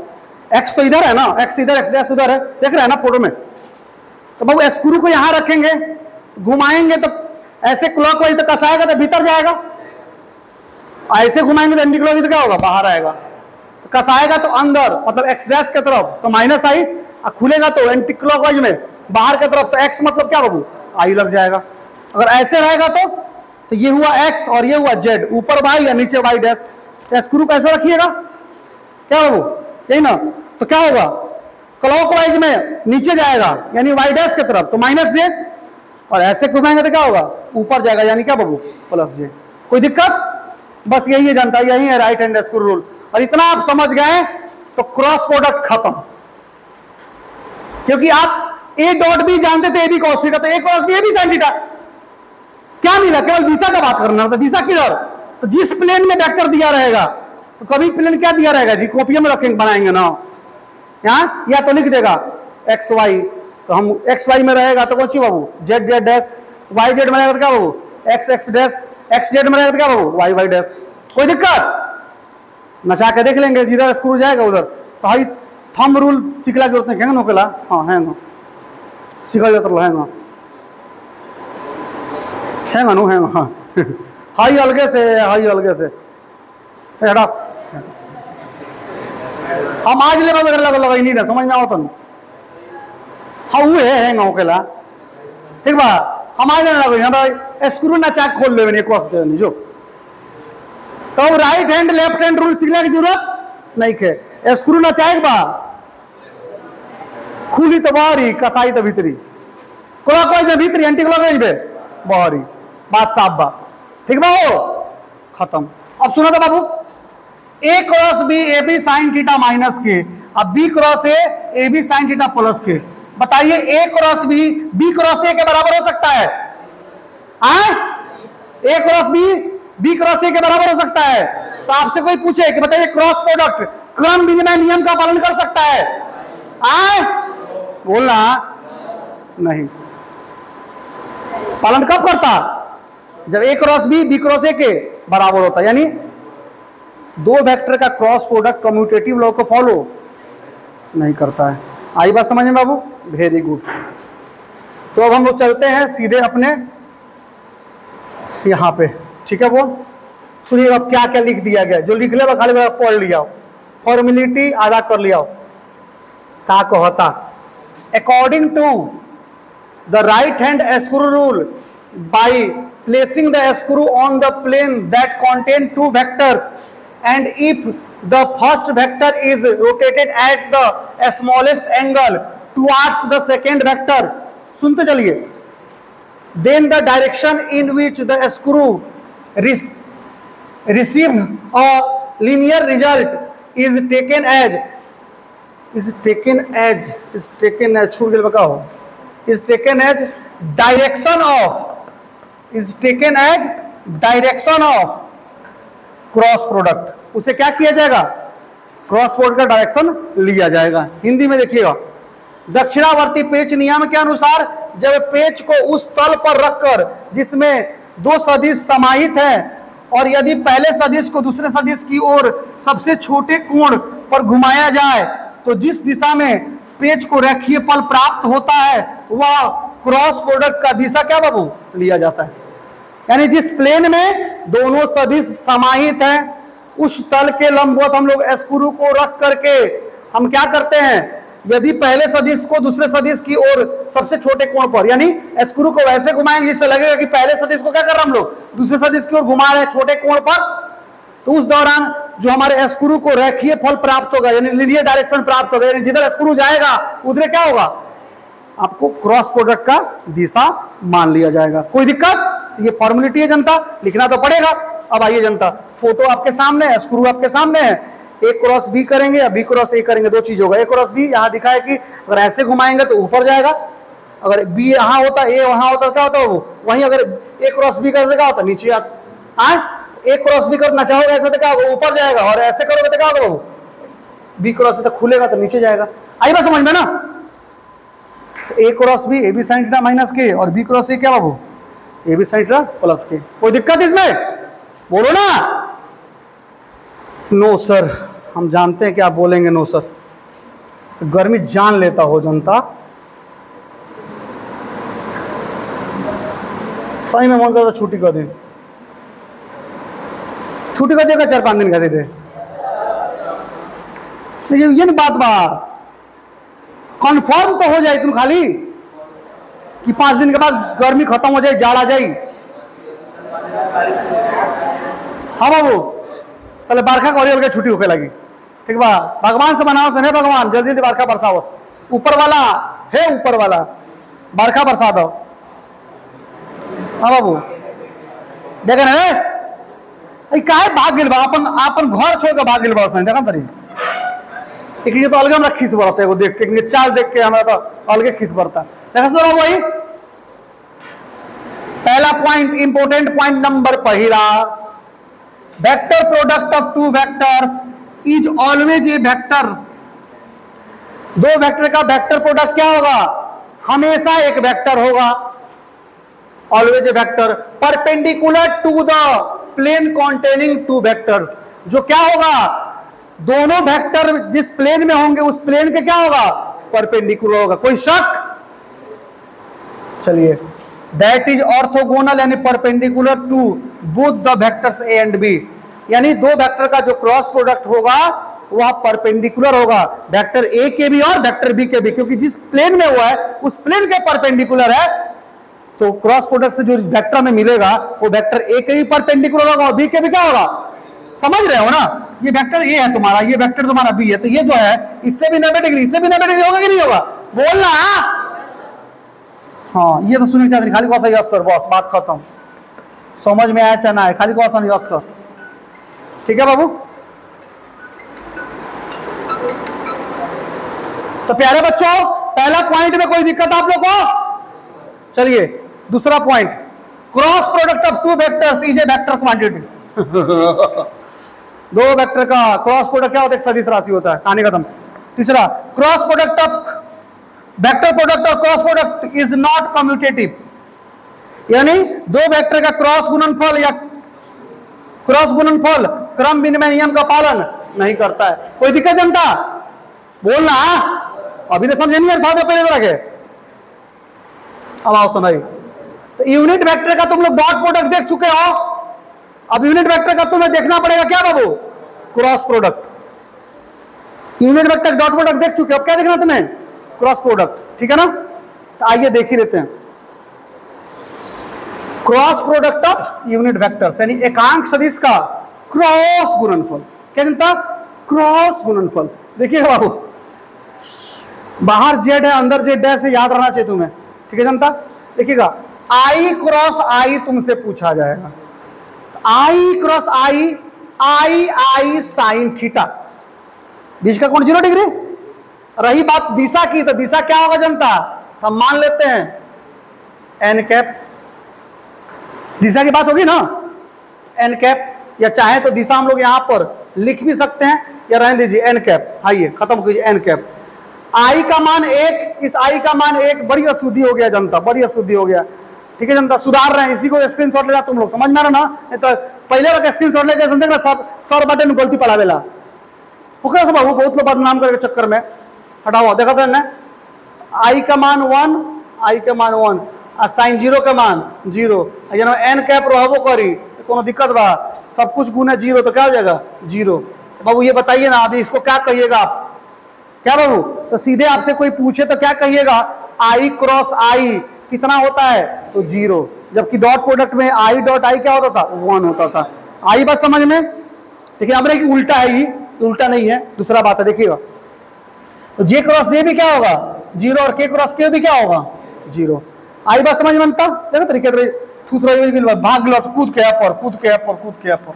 एक्स तो इधर है ना, एक्स इधर, एक्स डैश उधर है, देख रहे हैं ना फोटो में। तो बाबू स्क्रू को यहां रखेंगे, घुमाएंगे तो ऐसे क्लॉकवाइज तो कसाएगा तो भीतर जाएगा, ऐसे घुमाएंगे तो एंटी क्लॉकवाइज क्या होगा? बाहर आएगा। तो कसाएगा तो अंदर, मतलब एक्स डैश की तरफ तो माइनस आई, और खुलेगा तो एंटी क्लॉकवाइज में बाहर की तरफ, तो एक्स मतलब क्या बाबू? आई लग जाएगा। अगर ऐसे रहेगा तो ये हुआ एक्स और ये हुआ जेड, ऊपर वाई या नीचे वाई डैश। तो स्क्रू कैसे रखिएगा? क्या बाबू? यही ना। तो क्या होगा? क्लॉकवाइज में नीचे जाएगा यानी वाई डैश की तरफ, तो माइनस जे, और ऐसे घुमाएंगे तो क्या होगा? ऊपर जाएगा यानी क्या बाबू? प्लस जे। कोई दिक्कत? बस यही है जनता, यही है राइट हैंड स्क्रू रूल। और इतना आप समझ गए तो क्रॉस प्रोडक्ट खत्म। क्योंकि आप ए डॉट बी जानते थे, ए बी कॉस थीटा, तो A cross B A B sine theta. क्या मिला? केवल दिशा का बात करना था। दिशा किधर? तो जिस प्लेन में वेक्टर दिया रहेगा, तो कभी प्लेन क्या दिया रहेगा जी? कॉपियों में रखेंगे, बनाएंगे ना यहाँ, या तो लिख देगा एक्स वाई, तो हम एक्स वाई में रहेगा तो कौन सी बाबू? Z Z dash. Y Z में रहेगा तो क्या बाबू? X X dash. X Z में रहेगा तो क्या बाबू? Y Y dash. कोई दिक्कत? नचा के देख लेंगे, जिधर स्क्रू जाएगा उधर। तो हाई थंब रूल सीखला की जरूरत नहीं, हैंग नोकेला, हाँ हैंग सीखा जाता लो, हैंग हैंग नो हैंग, हाँ हाई अलगे से, हाई अलगे से हटा। हम आज ले बाबू लगा नहीं ना, समझ में आओ तुम। हाँ वो है हैंग होकेला, ठीक बा। हम आज लगे हमारा स्क्रू ना चाक खोल ले एक वास्ते नहीं जो। तो right hand left hand rule सीखने की जरूरत नहीं है। स्क्रू ना चाहे बा, खुली तो बाहरी, कसाई तो भीतरी, क्लॉकवाइज में भीतरी, एंटी क्लॉकवाइज में बाहरी। बात साफ बा, ठीक बा? हो खत्म। अब सुनो तो बाबू, A cross B A B sine theta minus K, अब B cross A B sine theta plus K. बताइए A cross B cross A के बराबर हो सकता है? A cross B cross A के बराबर हो सकता है? तो आपसे कोई पूछे कि बताइए क्रॉस प्रोडक्ट क्रम विनिमय नियम का पालन कर सकता है? बोलना नहीं। पालन कब करता? जब ए क्रॉस बी क्रॉस ए के बराबर होता, यानी दो वेक्टर का क्रॉस प्रोडक्ट कम्यूटेटिव लॉ को फॉलो नहीं करता है। आई बात समझ में बाबू? Very good. तो अब हम लोग चलते हैं सीधे अपने यहाँ पे, ठीक है? वो सुनिए अब क्या क्या लिख दिया गया, जो लिख ले खाली पढ़ लिया, फॉर्मेलिटी आधा कर लिया। क्या कहता? According to the right hand screw rule, by placing the screw on the plane that contain two vectors, and if the first vector is rotated at the smallest angle towards the second vector, सुनते चलिए, then the direction in which the screw receive a linear result is taken as छूट गया बताओ, is taken as direction of cross product. उसे क्या किया जाएगा? Cross product का डायरेक्शन लिया जाएगा। हिंदी में देखिएगा, दक्षिणावर्ती पेच नियम के अनुसार जब पेच को उस तल पर रखकर जिसमें दो सदिश समाहित हैं, और यदि पहले सदिश को दूसरे सदिश की ओर सबसे छोटे कोण पर घुमाया जाए, तो जिस दिशा में पेच को रेखीय पल प्राप्त होता है वह क्रॉस प्रोडक्ट का दिशा क्या बाबू? लिया जाता है। यानी जिस प्लेन में दोनों सदिश समाहित हैं, उस तल के लंबवत हम लोग स्क्रू को रख करके हम क्या करते हैं? यदि पहले सदिश को दूसरे सदिश की ओर सबसे छोटे कोण पर, यानी स्क्रू को वैसे घुमाएंगे जिससे लगेगा कि पहले सदिश को क्या कर रहे हैं हम लोग? दूसरे सदिश की ओर घुमा रहे हैं छोटे कोण पर, तो उस दौरान जो हमारे स्क्रू को रेखीय फल प्राप्त होगा, यानी लीनियर डायरेक्शन प्राप्त होगा, यानी जिधर स्क्रू जाएगा उधर क्या होगा? आपको क्रॉस प्रोडक्ट का दिशा मान लिया जाएगा। कोई दिक्कत? ये फॉर्मेलिटी है जनता, लिखना तो पड़ेगा। अब आइए जनता, फोटो आपके सामने है, स्क्रू आपके सामने है, ए क्रॉस बी करेंगे या बी क्रॉस ए करेंगे, दो चीज होगा। ए क्रॉस बी यहाँ दिखा है कि अगर ऐसे घुमाएंगे तो ऊपर जाएगा, अगर बी यहाँ होता ए वहां होता क्या होता वो वहीं, अगर ए क्रॉस बी करते क्या होता नीचे आता। ए क्रॉस बी करना चाहोगे ऐसे तो क्या होगा ऊपर जाएगा, और ऐसे करोगे तो क्या होगा वो बी क्रॉस तो खुलेगा तो नीचे जाएगा। आई बात समझ में ना। तो A cross B A B sine theta minus K और बी क्रॉस ए क्या बाबू A B sine theta plus K. कोई दिक्कत इसमें बोलो ना। नो सर, हम जानते हैं कि आप बोलेंगे नो सर। तो गर्मी जान लेता हो जनता, सही में मन करता छुट्टी कर दे, छुट्टी कर देगा 4-5 दिन का दे दे। ये नहीं बात कन्फर्म तो हो जाए तुम खाली कि 5 दिन के बाद गर्मी खत्म हो जाए, जाड़ आ जाए। हाँ बाबू, पहले बारखा करिए छुट्टी होके लगी, ठीक बा। भगवान से बनाओ से, भगवान जल्दी जल्दी बारखा बरसाओ, ऊपर वाला है, ऊपर वाला बारखा बरसा दो। हाँ बाबू देखे ना काहे भाग गिल बा, अपन घर छोड़ के भाग गिल बा उसने, देखा तरी ये तो अलग हमरा खीस बरता है देख के, चाल देख के हमारा तो अलगे खीस बरता। देखा बाबू भाई, पहला पॉइंट इंपोर्टेंट पॉइंट नंबर पहला, vector product of two vectors is always a vector. दो वेक्टर का वेक्टर प्रोडक्ट क्या होगा, हमेशा एक वेक्टर होगा, always a vector perpendicular to the plane containing two vectors. जो क्या होगा, दोनों वेक्टर जिस प्लेन में होंगे उस प्लेन के क्या होगा, परपेंडिकुलर होगा। कोई शक? चलिए, दैट इज ऑर्थोगोनल यानी perpendicular to both the vectors A and B, यानी दो वेक्टर का जो क्रॉस प्रोडक्ट होगा वह परपेंडिकुलर होगा वेक्टर ए के भी और वेक्टर बी के भी, क्योंकि जिस प्लेन में हुआ है उस प्लेन के परपेंडिकुलर है। तो क्रॉस प्रोडक्ट से जो वेक्टर में मिलेगा वो वेक्टर ए के भी परपेंडिकुलर होगा और बी के भी क्या होगा, समझ रहे हो ना। ये वेक्टर ए है तुम्हारा, ये वेक्टर तुम्हारा बी है, तो ये जो है इससे भी 90 डिग्री, इससे भी 90 डिग्री होगा कि नहीं होगा, बोलना। हाँ ये तो सुनने चाहते, खाली कौन सा यस सर, बस बात खत्म। समझ में आया चाहे ना है, खाली कौन सा यस सर, ठीक है बाबू। तो प्यारे बच्चों, पहला पॉइंट में कोई दिक्कत आप लोग को? चलिए दूसरा point, cross product of two vectors is a vector quantity. दो वेक्टर का क्रॉस प्रोडक्ट क्या होता है, एक सदिश राशि होता है, कहानी खत्म। तीसरा, cross product of vector product और cross product is not commutative, यानी दो वेक्टर का क्रॉस गुणनफल या क्रॉस गुणनफल क्रम विनिमय नियम का पालन नहीं करता है। कोई दिक्कत जनता, बोलना। अभी ने समझे नहीं यार, पहले रखे। अब आओ सुनाई। तो यूनिट वेक्टर का तुम लोग डॉट प्रोडक्ट देख चुके हो, अब यूनिट वेक्टर का तुम्हें देखना पड़ेगा क्या बाबू, cross product. Unit vector dot product देख चुके हो, अब क्या देखना तुम्हें, क्रॉस प्रोडक्ट, ठीक है ना। तो आइए देख ही लेते हैं cross product of unit vectors, यानी एकांक सदिश का क्रॉस गुणनफल। क्या जनता, क्रॉस गुणनफल। देखिए बाबू, बाहर जेड है अंदर जेड है, से याद रहना चाहिए तुम्हें, ठीक है जनता। देखिएगा, आई क्रॉस आई तुमसे पूछा जाएगा, आई क्रॉस आई, आई आई साइन थीटा, बीच का कोण 0 डिग्री। रही बात दिशा की, तो दिशा क्या होगा जनता, हम मान लेते हैं एन कैप, दिशा की बात होगी ना, एन कैप, या चाहे तो दिशा हम लोग यहां पर लिख भी सकते हैं या रहने दीजिए एन कैप। आइए खत्म कीजिए एन कैप। आई का मान 1, इस आई का मान 1, बड़ी अशुद्धि हो गया जनता, बड़ी अशुद्धि हो गया, ठीक है जनता। सुधार रहे हैं, इसी को स्क्रीनशॉट लेना तुम लोग, समझ में आ रहा ना। नहीं तो पहले रख स्क्रीनशॉट लेके समझेगा सर बटन गलती पड़ावेला बाबू, बहुत लोग बदनाम करके चक्कर में। हटाओ, देखा था ना, आई का मान 1, आई का मान 1, साइन 0 का मान 0, एन कैप रहबो करी, कोनो दिक्कत बा, सब कुछ गुना 0 तो क्या हो जाएगा 0। बाबू ये बताइए ना, अभी इसको क्या कहिएगा आप, क्या बाबू। तो सीधे आपसे कोई पूछे तो क्या कहिएगा, आई क्रॉस आई कितना होता है, तो 0, जबकि डॉट प्रोडक्ट में आई डॉट आई क्या होता था, 1 होता था। आई बात समझ में। लेकिन अब कि उल्टा है, ये उल्टा नहीं है, दूसरा बात है, देखिएगा। तो जे क्रॉस जे भी क्या होगा 0 और के क्रॉस के भी क्या होगा 0। आई बात समझ में बनता, देखो तरीके भाग लो, कूद के पर, कूद के पर, कूद के पर।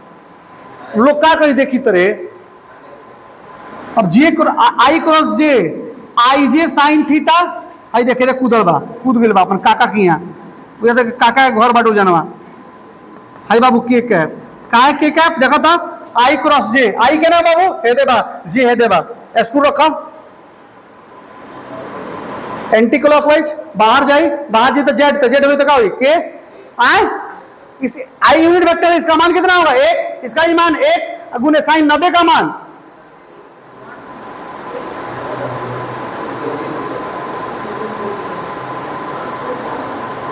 लोग क्या कही देखी तरह अब जे आई क्रॉस जे, आई जे साइन थीटा, आई देखे कूदल बा, कूद गए बा अपन काका की यहाँ, काका के घर बाटू जानवा, हाई बाबू के कैप, कहा के कैप देखा था, आई क्रॉस जे, आई के ना बाबू हे दे बा, जे हे दे बा, स्क्रू रखा, एंटी क्लॉकवाइज बाहर जाई, बाहर जी तो जेड हुई तो क्या हुई के आई, इस आई यूनिट वेक्टर है, इसका मान कितना होगा 1, इसका ही मान 1 गुने साइन 90 का मान,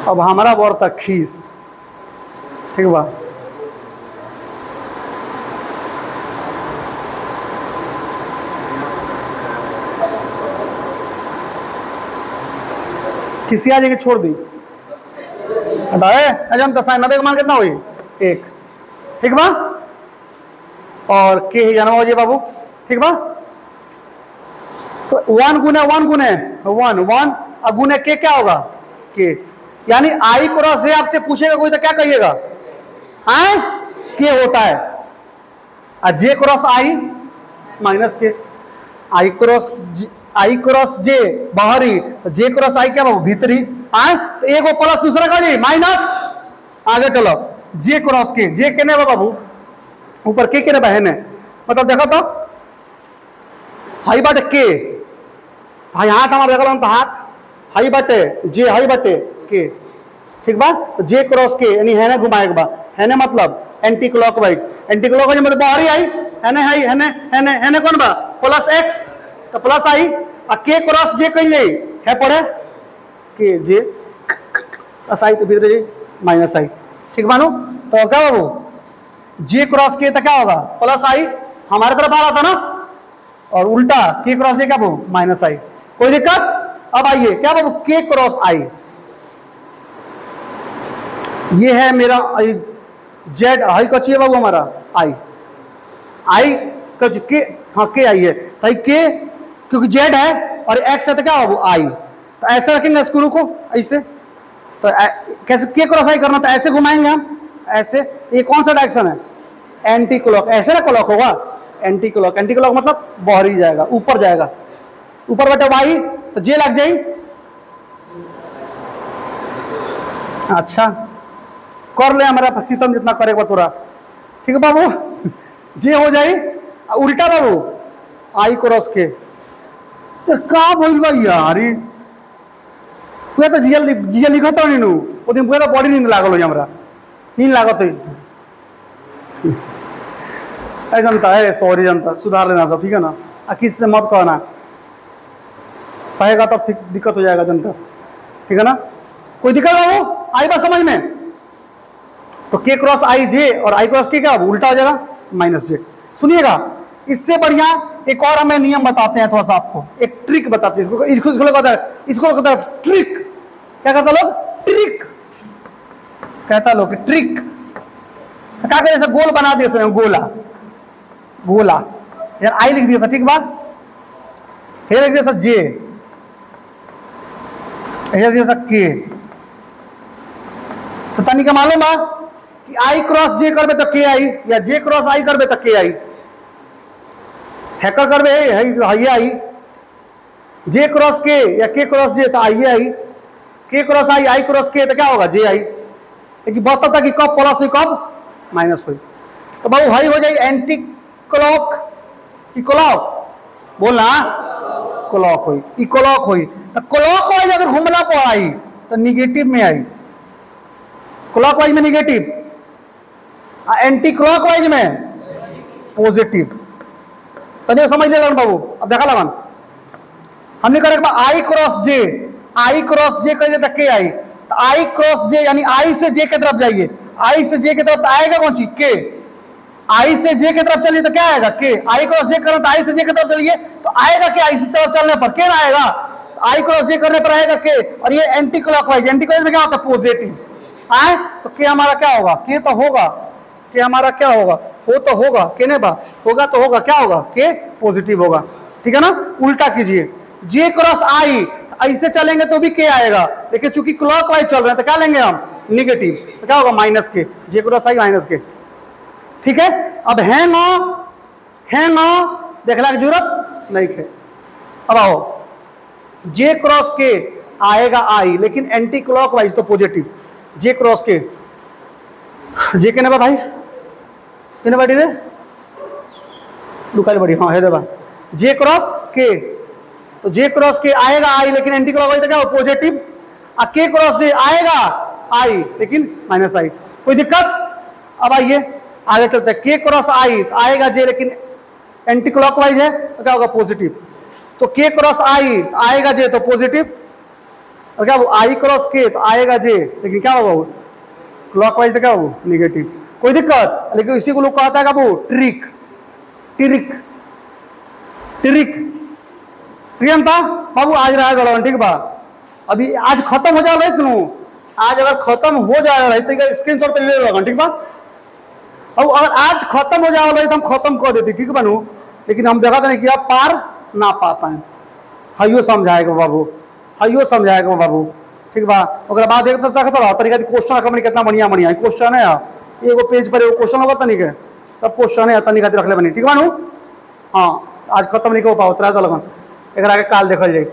अब हमारा बोर तक खीस, ठीक बा, किसी आ जाके छोड़ दी, अजम साइन 90 का मान कितना हुई 1, ठीक बा, और के ही जाना हो जी बाबू, ठीक बा, तो 1 गुने 1 गुने 1 1 और गुने के क्या होगा के, यानी आई क्रॉस है, आपसे पूछेगा कोई तो क्या कहिएगा आई के होता है, और जे क्रॉस आई माइनस के, आई क्रॉस जे बाहरी, जे क्रॉस आई क्या बाबू भीतरी, आए तो एक वो प्लस दूसरा का जी माइनस, आगे चलो जे क्रॉस के, जे के ने बाबू ऊपर के ने बहन है, मतलब देखो तो हाई बटे के, हाई हाथ हमारे देखो तो हाथ हाई बटे जे, हाई बटे के, ठीक बा, तो जे क्रॉस के यानी है ना घुमाए बा, है ना मतलब एंटी क्लॉकवाइज, एंटी क्लॉकवाइज मतलब बाहरी आई है ना, हाई है ना कौन बा प्लस एक्स, तो प्लस आई, और के क्रॉस जे कहीं है पड़े के जे प्लस आई तो भीतर जी माइनस आई, ठीक मानो, तो क्या बाबू जे क्रॉस के तो क्या होगा प्लस आई, हमारे तरफ आ रहा था ना, और उल्टा के क्रॉस ए क्या बाबू माइनस आई, कोई दिक्कत। अब आइए क्या बाबू के क्रॉस आई, ये है मेरा जेड, हाई का चाहिए बाबू हमारा आई का के, हाँ के आई है, तो के क्योंकि जेड है और एक्स है तो क्या बाबू आई, तो ऐसे रखेंगे स्क्रू को ऐसे, तो कैसे के क्रॉस आई करना, तो ऐसे घुमाएंगे हम ऐसे, ये कौन सा डायरेक्शन है एंटी क्लॉक, ऐसे ना क्लॉक होगा एंटी क्लॉक, एंटी क्लॉक मतलब बाहर जाएगा, ऊपर जाएगा, ऊपर बटे वाई तो जे लग जाए, अच्छा कर ले हमारा सीतम जितना करेगा तोरा, ठीक है बाबू, जे हो जाए, उल्टा बाबू आई क्रॉस के, यार का बोल भाई यार, पूरा तो जिया लिखा था नीनू, वो दिन पूरा बॉडी नींद लागल हो हमरा, नींद लागत है जनता है, सॉरी जनता, सुधार लेना सब, ठीक है ना, किस से मत कहना, कहेगा तब दिक्कत हो जाएगा जनता, ठीक है ना, कोई दिक्कत बाबू आई बात समझ में, तो के क्रॉस आई जे और आई क्रॉस के क्या उल्टा हो जाएगा माइनस जे। सुनिएगा इससे बढ़िया एक और हमें नियम बताते हैं, थोड़ा सा आपको एक ट्रिक बताते हैं, इसको कहता है ट्रिक, क्या कहता लोग ट्रिक, कहता लोग ट्रिक, क्या करे ऐसा गोल बना दिया गोला, गोला यार आई लिख दिया ठीक बात, हे लिख दिया जे, हे लिख दिया के, तो तनिक मालूम बा कि आई क्रॉस जे करबे तो के आई, या जे क्रॉस आई करबे तो के आई, हैकर करबे है आई, जे क्रॉस के या के क्रॉस जे तो आई आई, के क्रॉस आई क्रॉस के तो क्या होगा जे आई, लेकिन बता था कि कब प्लस हुई कब माइनस हुई, तो बाबू हाई हो जाए एंटी क्लॉक की क्लॉक, बोलना क्लॉक हुई, ई क्लॉक हुई, तो क्लॉक वाइज अगर घूमना पर आई तो निगेटिव में आई, क्लॉक वाइज में निगेटिव, एंटी क्लॉक वाइज में पॉजिटिव, तनिक समझ ले बाबू। अब देखा लगन हमने करे आई क्रॉस जे, आई क्रॉस जे कर के आई, तो आई क्रॉस जे यानी आई से जे की तरफ जाइए, आई से जे की तरफ तो आएगा कौन चीज के, आई से जे की तरफ चलिए तो क्या आएगा के, आई क्रॉस जे करें तो आई से जे की तरफ चलिए तो आएगा के, आई से तरफ चलने पर के ना आएगा, तो आई क्रॉस जे करने पर आएगा के, और ये एंटी क्लॉकवाइज, एंटी क्लॉकवाइज में क्या होता है पॉजिटिव, आए तो के हमारा क्या होगा, के तो होगा, के हमारा क्या होगा, हो तो होगा के नहीं बा, होगा तो होगा क्या होगा के पॉजिटिव होगा, ठीक है ना। उल्टा कीजिए जे क्रॉस आई, ऐसे चलेंगे तो भी के आएगा, लेकिन चूंकि क्लॉकवाइज चल रहे हैं तो क्या लेंगे हम निगेटिव, तो क्या होगा माइनस के, जे क्रॉस आई माइनस के, ठीक है। अब हैंग देखने की जरूरत नहीं है। अब आओ, जे क्रॉस के आएगा आई, लेकिन एंटी क्लॉकवाइज तो पॉजिटिव। जे क्रॉस के, जे के ना भाई किने बाड़ी रे दुकान बड़ी, हाँ है देवा, जे क्रॉस के, तो जे क्रॉस के आएगा आई लेकिन एंटी क्लॉकवाइज तो क्या हो पॉजिटिव, और के क्रॉस जे आएगा आई लेकिन माइनस आई। कोई दिक्कत? अब आइए आगे चलते हैं। के क्रॉस आई तो आएगा जे लेकिन एंटी क्लॉकवाइज है तो क्या होगा पॉजिटिव, तो के क्रॉस आई तो आएगा जे तो पॉजिटिव, और क्या वो आई क्रॉस के तो आएगा जे लेकिन क्या होगा वो क्लॉकवाइज तो क्या वो निगेटिव। कोई दिक्कत? लेकिन इसी को लोग कहता है वो ट्रिक, ट्रिक, ट्रिक। प्रियंता बाबू आज रहा है ठीक बा, अभी आज खत्म हो जा रहा है तुम, आज अगर खत्म हो जा रहा है तो स्क्रीनशॉट पे ले लो ठीक बा। अब अगर आज खत्म हो जा रहा है तो हम खत्म कर देती ठीक बनू, लेकिन हम देखा था नहीं कि आप पार ना पा पाए। हाइयो समझाएगा बाबू, हाइयो समझाएगा बाबू ठीक बा। ओकरा बाद एक तरीका क्वेश्चन रख कितना बढ़िया बढ़िया क्वेश्चन है यार, एगो पेज पर एगो क्वेश्चन होगा तनिक है, सब क्वेश्चन है तनिक रख ले बनी ठीक बानू। हाँ आज खत्म नहीं हो पाओ, तरह लगन एक आगे काल देखल जाए।